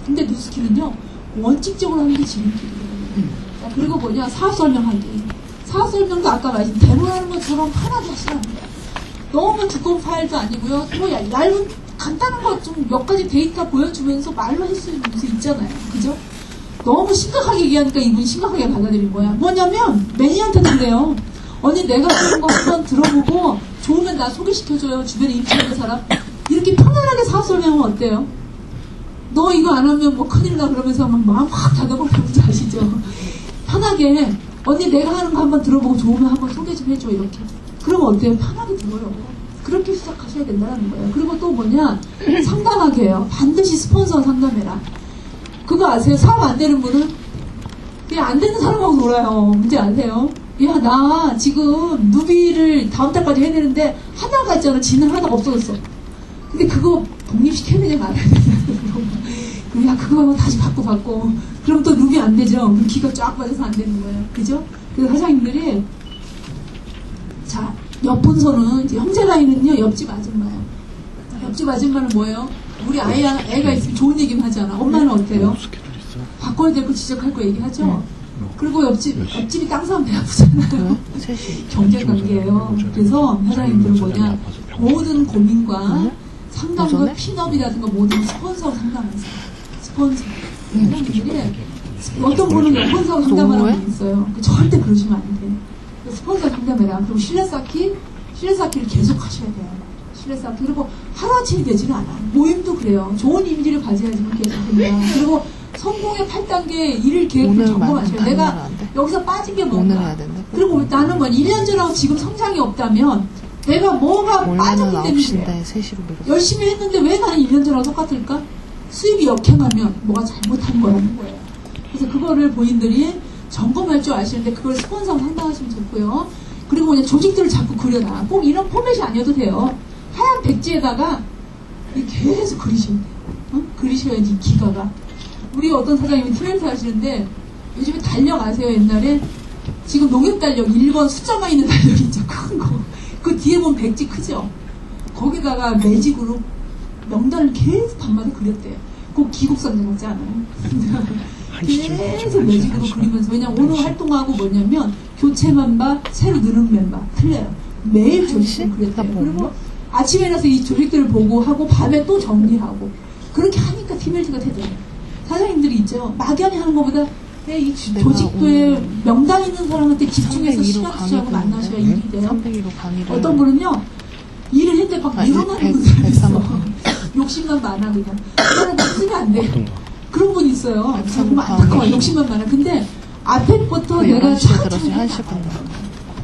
근데 뉴스킬은요. 원칙적으로 하는 게 지름길이거든요. 자, 그리고 뭐냐? 사업 설명하기. 사업 설명도 아까 말씀 대본하는 것처럼 하나도 하시면 안 돼요. 너무 두꺼운 파일도 아니고요. 또 얇은 간단한 거 좀 몇 가지 데이터 보여주면서 말로 할 수 있는 게 있잖아요. 그죠? 너무 심각하게 얘기하니까 이분이 심각하게 받아들인 거야. 뭐냐면 매니아한테는 그래요. 언니 내가 쓰는 거 한번 들어보고 좋으면 나 소개시켜줘요. 주변에 인기 있는 사람. 이렇게 편안하게 사업 설명하면 어때요? 너 이거 안 하면 뭐 큰일 나 그러면서 막 마음 확 닫아버리는지 아시죠? 편하게 언니 내가 하는 거 한번 들어보고 좋으면 한번 소개 좀 해줘 이렇게. 그러면 어때요? 편하게 들어요. 그렇게 시작하셔야 된다는 거예요. 그리고 또 뭐냐? 상담하게 해요. 반드시 스폰서 상담해라. 그거 아세요? 사업 안 되는 분은 그냥 안 되는 사람하고 놀아요. 문제 아세요? 야, 나 지금 누비를 다음 달까지 해야 되는데 하나가 있잖아. 지는 하나가 없어졌어. 근데 그거 독립시켜야 되냐 말아야 되냐. 야, 그거 다시 바꿔. 그럼 또 누비 안 되죠. 그럼 기가 쫙 빠져서 안 되는 거예요. 그죠? 그래서 사장님들이 자, 옆분서는 이제 형제 라인은요. 옆집 아줌마예요. 옆집 아줌마는 뭐예요? 우리 애가 있으면 좋은 얘기만 하잖아. 엄마는 어때요? 바꿔야 될 거 지적할 거 얘기하죠? 그리고 옆집이 땅 사면 배 아프잖아요. 경쟁 관계예요. 그래서 사장님들은 뭐냐? 모든 고민과 상담과 핀업이라든가 모든 스폰서 상담하세요. 스폰서. 사장님들이 어떤 분은 스폰서 상담하는 분이 있어요. 절대 그러시면 안 돼. 스폰서 상담해라. 그리고 신뢰 쌓기를 계속 하셔야 돼요. 신뢰 쌓기. 그리고 하루아침이 되지는 않아. 모임도 그래요. 좋은 이미지를 가져야지만 계속 된다. 그리고 성공의 8단계 일일 계획을 점검하셔야 돼요. 내가 여기서 빠진 게 뭔가. 그리고 나는 뭐 1년 전하고 지금 성장이 없다면 내가 뭐가 빠졌기 때문에 열심히 했는데 왜 나는 1년 전하고 똑같을까? 수입이 역행하면 뭐가 잘못한 거라는 거예요. 그래서 그거를 본인들이 점검할 줄 아시는데 그걸 스폰서 상담하시면 좋고요. 그리고 그냥 조직들을 자꾸 그려놔. 꼭 이런 포맷이 아니어도 돼요. 하얀 백지에다가 이렇게 계속 그리시면 돼요. 그리셔야지 기가가. 우리 어떤 사장님이 TV에서 하시는데 요즘에 달력 아세요? 옛날에 지금 농협 달력 1번 숫자만 있는 달력 있죠. 큰 거. 그 뒤에 보면 백지 크죠. 거기다가 매직으로 명단을 계속 밤마다 그렸대요. 꼭 기국상자 같지 않아요? 계속 매직으로 그리면서. 왜냐면 오늘 활동하고 뭐냐면 교체만 봐, 새로 느는 멤버 틀려요. 매일 조직을 그렸대요. 그리고 아침에 일어나서 이 조직들을 보고 하고 밤에 또 정리하고 그렇게 하니까 팀헬스가 되잖아요. 사장님들이 있죠. 막연히 하는 것보다 이 조직도에 명단 있는 사람한테 집중해서 시간 투자하고 만나셔야 일이 돼요. 어떤 분은요 일을 했는데 막 일어나는 분들이 있어. 욕심만 많아 그냥. 그거는 쓰면 안 돼. 그런 분 있어요. 보면 안타까워. 욕심만 많아. 근데 앞에부터 내가 차근차근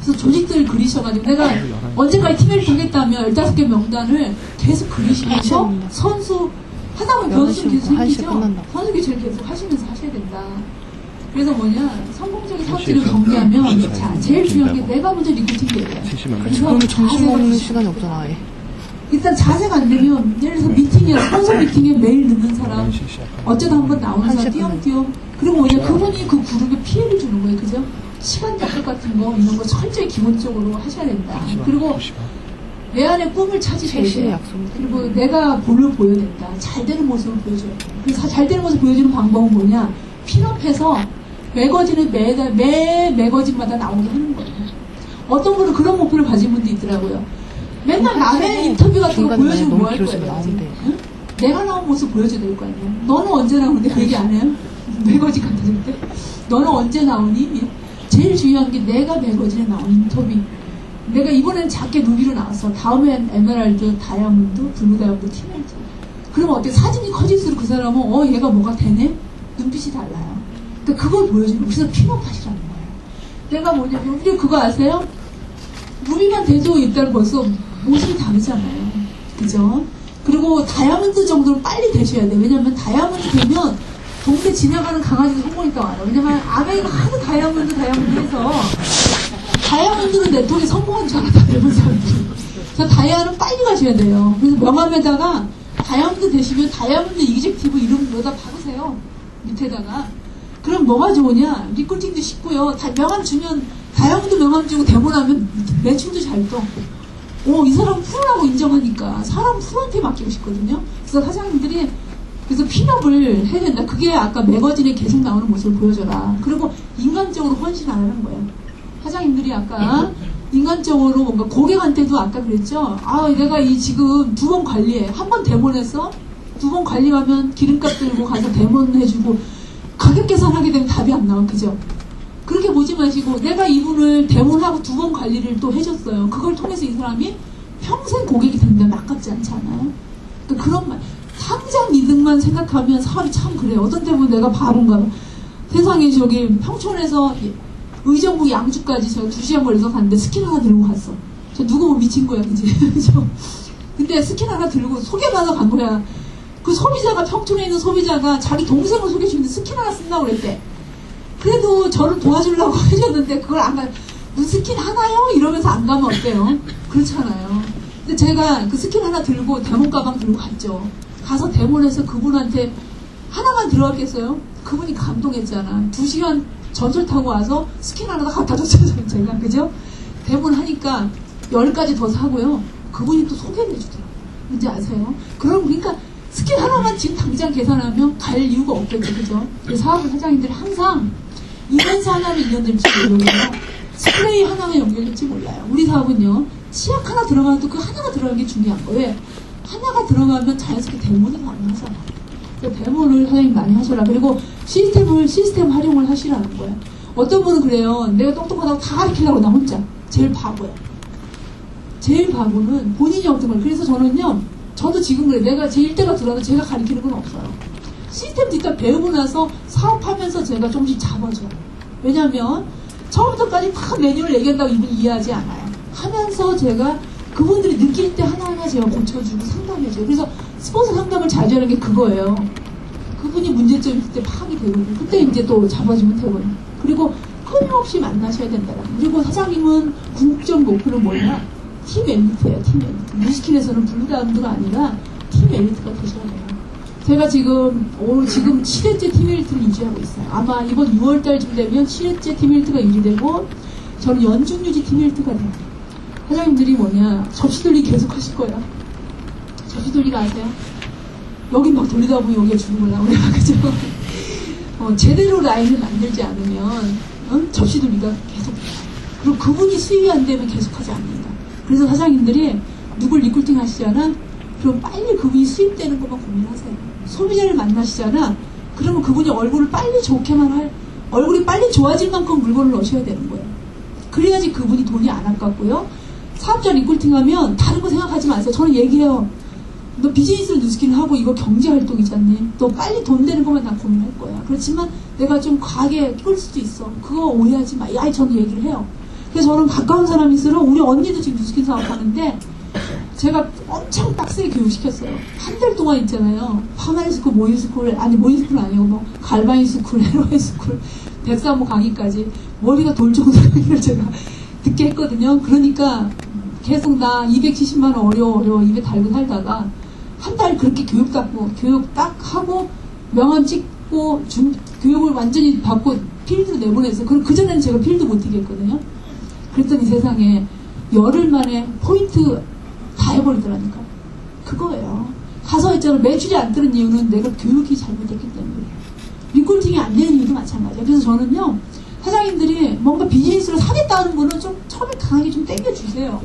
그래서 조직들을 그리셔가지고 내가 언제까지 팀을 보겠다면 15개 명단을 계속 그리시면서 선수 하다 보면 변수는 계속 생기죠. 선수기 제일 계속 하시면서 하셔야 된다. 그래서 뭐냐 성공적인 사업들을 정리하면 자 제일 중요한 게 내가 먼저 리크팅 돼요. 그럼 점심 먹는 시간이 없잖아. 일단 자세가 안 되면 예를 들어서 미팅이야 스폰서 미팅에 매일 늦는 사람 어쩌다 한번 나오는 사람 띄엄띄엄 그리고 뭐냐 그분이 그 그룹에 피해를 주는 거예요. 그죠? 시간 약속 같은 거 이런 거 철저히 기본적으로 하셔야 된다. 그리고 내 안에 꿈을 찾으셔야 돼요. 그리고 내가 볼을 보여야 된다. 잘 되는 모습을 보여줘야 돼. 그래서 잘 되는 모습을 보여주는 방법은 뭐냐? 핀업해서 매거진을 매 매거진마다 나오게 하는 거예요. 어떤 분은 그런 목표를 가진 분도 있더라고요. 맨날 남의 인터뷰 같은 거 보여주면 뭐 할 거예요? 응? 내가 나온 모습 보여줘야 될 거 아니에요? 너는 언제 나오는데 그 얘기 안 해요? 매거진 갖다 줄 때? 너는 언제 나오니? 제일 중요한 게 내가 매거진에 나온 인터뷰. 내가 이번엔 작게 루비로 나왔어. 다음엔 에메랄드, 다이아몬드, 블루 다이아몬드 팀이었죠. 그러면 어때? 사진이 커질수록 그 사람은 얘가 뭐가 되네? 눈빛이 달라요. 그러니까 그걸 보여주는 그래서 핀업하시라는 거예요. 내가 뭐냐면 우리 그거 아세요? 루비만 돼도 일단 벌써 모습이 다르잖아요. 그죠? 그리고 다이아몬드 정도는 빨리 되셔야 돼요. 왜냐면 다이아몬드 되면 동네 지나가는 강아지도 성공했다고 알아요. 왜냐면 아메이가 하도 다이아몬드 해서 다이아몬드는 네트워크에 성공한 줄 알았다. 대부분 사람들이. 그래서 다이아는 빨리 가셔야 돼요. 그래서 명함에다가 다이아몬드 되시면 다이아몬드 이그젝티브 이름 여기다 박으세요. 밑에다가. 그럼 뭐가 좋으냐? 리크루팅도 쉽고요. 명함 주면 다이아몬드 명함 주고 대본하면 매출도 잘 떠. 이 사람 프로라고 인정하니까 사람 프로한테 맡기고 싶거든요. 그래서 사장님들이 그래서 핀업을 해야 된다. 그게 아까 매거진에 계속 나오는 모습을 보여줘라. 그리고 인간적으로 헌신 안 하는 거예요. 사장님들이 아까 인간적으로 뭔가 고객한테도 아까 그랬죠. 내가 지금 2번 관리해. 한 번 대본해서 2번 관리하면 기름값 들고 가서 대본해주고 가격 계산하게 되면 답이 안 나와. 그죠? 그렇게 보지 마시고 내가 이분을 대본하고 2번 관리를 또 해줬어요. 그걸 통해서 이 사람이 평생 고객이 된다면 아깝지 않지 않아요? 그러니까 그런 말. 당장 이득만 생각하면 사업이 참 그래요. 어떤 때문에 내가 바본가 봐. 세상에 저기 평촌에서 의정부 양주까지 제가 2시간 걸려서 갔는데 스킨 하나 들고 갔어. 저 누구 보면 미친 거야, 그지? 근데 스킨 하나 들고 소개받아 간 거야. 그 소비자가 평촌에 있는 소비자가 자기 동생을 소개해주는데 스킨 하나 쓴다고 그랬대. 그래도 저를 도와주려고 해줬는데 그걸 안 가. 무슨 스킨 하나요? 이러면서 안 가면 어때요? 그렇잖아요. 근데 제가 그 스킨 하나 들고 대본 가방 들고 갔죠. 가서 대본에서 그분한테 하나만 들어갔겠어요? 그분이 감동했잖아. 2시간 전철 타고 와서 스킨 하나 더 갖다 줬잖아요. 제가. 그죠? 대본 하니까 10가지 더 사고요. 그분이 또 소개를 해주더라고요. 뭔지 아세요? 그러니까 스킨 하나만 지금 당장 계산하면 갈 이유가 없겠죠. 그죠? 사업을 사장님들이 항상 이면서 하나를 이어낼지 모르고요. 스프레이 하나만 연결될지 몰라요. 우리 사업은요. 치약 하나 들어가도 그 하나가 들어가는 게 중요한 거예요. 왜? 하나가 들어가면 자연스럽게 대본이 가능하잖아. 대본을 사장님 많이 하셔라. 그리고 시스템 활용을 하시라는 거예요. 어떤 분은 그래요. 내가 똑똑하다고 다 가르치려고 나 혼자. 제일 바보야. 제일 바보는 본인이 어떤 걸. 그래서 저는요. 저도 지금 그래. 내가 제 일대가 들어도 제가 가르치는 건 없어요. 시스템도 일단 배우고 나서 사업하면서 제가 조금씩 잡아줘요. 왜냐면 처음부터까지 다 매뉴얼 얘기한다고 이분이 이해하지 않아요. 하면서 제가 그분들이 느낄 때 하나하나 제가 고쳐주고 상담해줘요. 그래서 스폰서 상담을 자주 하는 게 그거예요. 그분이 문제점이 그때 파악이 되거든요. 그때 이제 또 잡아주면 되거든요. 그리고 끊임없이 만나셔야 된다는 거예요. 그리고 사장님은 궁극적 목표는 뭐냐? 팀 엘리트예요, 팀 엘리트. 뉴스킨에서는 블루다운드가 아니라 팀 엘리트가 되셔야 돼요. 제가 지금 7회째 팀 엘리트를 유지하고 있어요. 아마 이번 6월달쯤 되면 7회째 팀 엘리트가 유지되고 저는 연중 유지 팀 엘리트가 돼요. 사장님들이 뭐냐? 접시 돌리기 계속 하실 거예요. 접시 돌리기 아세요? 여기 막 돌리다 보면 여기가 죽는 거야. 그죠? 제대로 라인을 만들지 않으면 접시 돌리기가 계속 돼요. 그리고 그분이 수익이 안 되면 계속하지 않는다. 그래서 사장님들이 누굴 리크루팅 하시잖아? 그럼 빨리 그분이 수입되는 것만 고민하세요. 소비자를 만나시잖아? 그러면 그분이 얼굴을 빨리 좋게만 얼굴이 빨리 좋아질 만큼 물건을 넣으셔야 되는 거예요. 그래야지 그분이 돈이 안 아깝고요. 사업자 리크루팅 하면 다른 거 생각하지 마세요. 저는 얘기해요. 너 비즈니스 뉴스킨 하고 이거 경제활동이잖니. 너 빨리 돈 되는 것만 다 고민할 거야. 그렇지만 내가 좀 과하게 끌 수도 있어. 그거 오해하지 마. 저는 얘기를 해요. 그래서 저는 가까운 사람일수록 우리 언니도 지금 뉴스킨 사업하는데 제가 엄청 빡세게 교육시켰어요. 한 달 동안 있잖아요. 파마리스쿨, 모의스쿨, 모의스쿨 아니고 뭐 갈바인스쿨, 헤로인스쿨, 백사모 강의까지 머리가 돌 정도로 강의를 제가 듣게 했거든요. 그러니까 계속 나 270만 원 어려워 입에 달고 살다가 한 달 그렇게 교육 딱 하고 명함 찍고 교육을 완전히 받고 필드로 내보냈어요. 그럼 그전에는 제가 필드 못 뛰겠거든요. 그랬더니 세상에 열흘 만에 포인트 다 해버리더라니까. 그거예요. 가서 있잖아. 매출이 안 뜨는 이유는 내가 교육이 잘못됐기 때문에. 리크루팅이 안 되는 이유도 마찬가지예요. 그래서 저는요, 사장님들이 뭔가 비즈니스를 사겠다는 거는 좀 처음에 강하게 좀 땡겨주세요.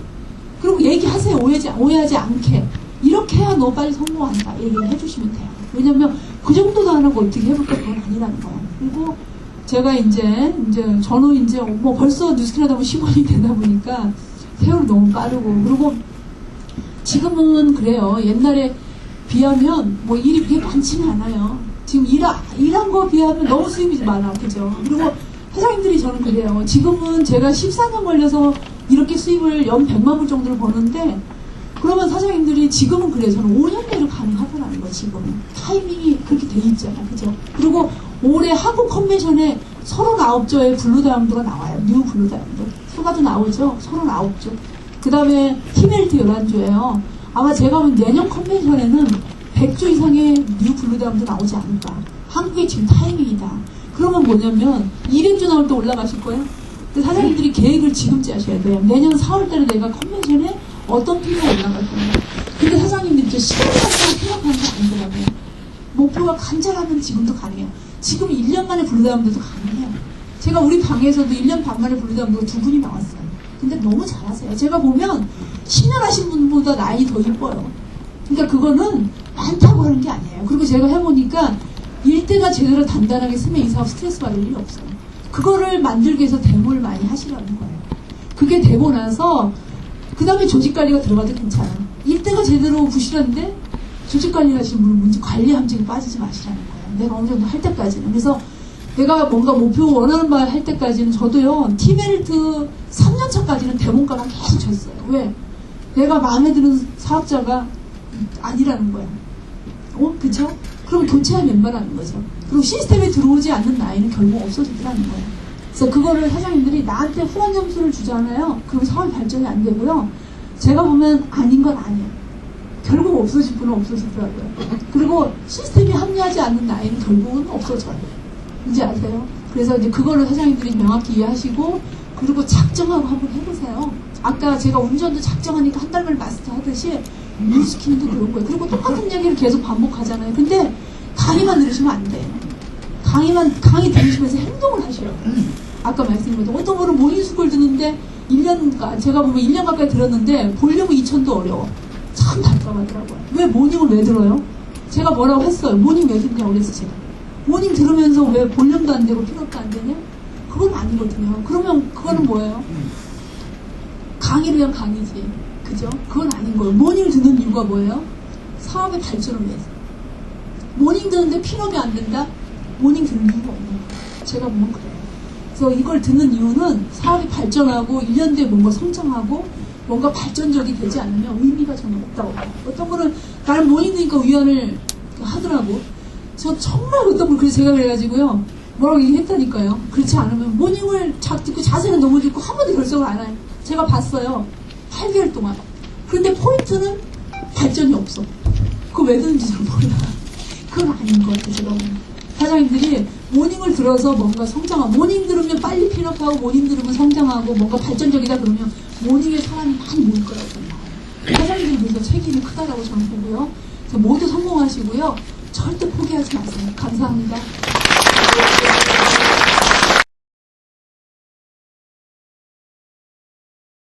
그리고 얘기하세요. 오해하지 않게. 이렇게 해야 너 빨리 성공한다. 얘기를 해주시면 돼요. 왜냐면 그 정도도 안 하고 어떻게 해볼까? 그건 아니라는 거예요. 그리고 제가 저는 뭐 벌써 뉴스킨 하다 보면 10원이 되다 보니까 세월이 너무 빠르고, 그리고 지금은 그래요. 옛날에 비하면 뭐 일이 그렇게 많지는 않아요. 지금 일한 거 비하면 너무 수입이 많아. 그죠? 그리고 사장님들이 저는 그래요. 지금은 제가 14년 걸려서 이렇게 수입을 연 100만 불 정도를 버는데, 그러면 사장님들이 지금은 그래요. 저는 5년 내로 가능하더라는 거, 지금은. 타이밍이 그렇게 돼 있잖아. 그죠? 그리고 올해 한국 컨벤션에 39조의 블루다이아몬드가 나와요. 뉴 블루다이아몬드. 수가도 나오죠? 39조. 그 다음에 팀헬트 11조예요. 아마 제가 보면 내년 컨벤션에는 100조 이상의 뉴 블루다이아몬드 나오지 않을까. 한국의 지금 타이밍이다. 그러면 뭐냐면 200조 나올 때 올라가실 거예요. 근데 사장님들이 계획을 지금 짜셔야 돼요. 내년 4월달에 내가 컨벤션에 어떤 필요가 올라갈 거냐. 근데 사장님들이 저 시간 갖고 생각하는 게 아니더라고요. 목표가 간절하면 지금도 가능해요. 지금 1년 만에 블루다이아몬드도 가능해요. 제가 우리 방에서도 1년 반 만에 블루다이아몬드가 2분이 나왔어요. 근데 너무 잘하세요. 제가 보면 10년 하신 분보다 나이 더 이뻐요. 그러니까 그거는 많다고 하는 게 아니에요. 그리고 제가 해보니까 일대가 제대로 단단하게 쓰면 이 사업 스트레스 받을 일이 없어요. 그거를 만들기 위해서 데모를 많이 하시라는 거예요. 그게 되고 나서 그 다음에 조직관리가 들어가도 괜찮아요. 일대가 제대로 부실한데 조직관리 하시는 분은 문제 관리 함정에 빠지지 마시라는 거예요. 내가 어느 정도 할 때까지는. 그래서 내가 뭔가 목표 원하는 바 할 때까지는 저도요, 팀헬트 3년 차까지는 대본가랑 계속 쳤어요. 왜? 내가 마음에 드는 사업자가 아니라는 거야. 그쵸? 그럼 교체하면 웬만하는 거죠. 그리고 시스템에 들어오지 않는 나이는 결국 없어지더라는 거예요. 그래서 그거를 사장님들이 나한테 후원 점수를 주잖아요. 그럼 사업이 발전이 안 되고요. 제가 보면 아닌 건 아니에요. 결국 없어질 분은 없어지더라고요. 그리고 시스템이 합리하지 않는 나이는 결국은 없어져요. 이제 아세요? 그래서 이제 그거를 사장님들이 명확히 이해하시고, 그리고 작정하고 한번 해보세요. 아까 제가 운전도 작정하니까 한 달 만에 마스터 하듯이 뉴스킨도 그런 거예요. 그리고 똑같은 얘기를 계속 반복하잖아요. 근데 강의만 들으시면 안 돼요. 강의 들으시면서 행동을 하셔야 돼요. 아까 말씀드린 것처럼 어떤 분은 모닝스쿨 듣는데 1년, 제가 보면 1년 가까이 들었는데 보려고 2천도 어려워. 참 답답하더라고요. 왜 모닝을 왜 들어요? 제가 뭐라고 했어요. 모닝 왜 듣냐고 그래서 제가. 모닝 들으면서 왜 볼륨도 안 되고 필요도 안 되냐? 그건 아니거든요. 그러면 그거는 뭐예요? 강의를 위한 강의지. 그죠? 그건 아닌 거예요. 모닝을 듣는 이유가 뭐예요? 사업의 발전을 위해서. 모닝 듣는데 필업이 안 된다? 모닝 듣는 이유가 없는 거예요. 제가 보면 그래요. 그래서 이걸 듣는 이유는 사업이 발전하고 1년 뒤에 뭔가 성장하고 뭔가 발전적이 되지 않으면 의미가 전혀 없다고 봐요. 어떤 분은 나는 모닝 듣니까 위안을 하더라고. 저 정말 어떤 분, 그래서 제가 그래가지고요. 뭐라고 얘기했다니까요. 그렇지 않으면 모닝을 듣고 자세는 너무 좋고 한 번도 결석을 안 해요. 제가 봤어요. 8개월 동안. 근데 포인트는 발전이 없어. 그거 왜 그런지 잘 몰라. 그건 아닌 것 같아요. 제가 보면. 사장님들이 모닝을 들어서 뭔가 성장하고, 모닝 들으면 빨리 필업하고, 모닝 들으면 성장하고, 뭔가 발전적이다 그러면 모닝에 사람이 많이 모일 거라고 봐요. 사장님들이 그래서 책임이 크다라고 저는 보고요. 그래서 모두 성공하시고요. 절대 포기하지 마세요. 감사합니다.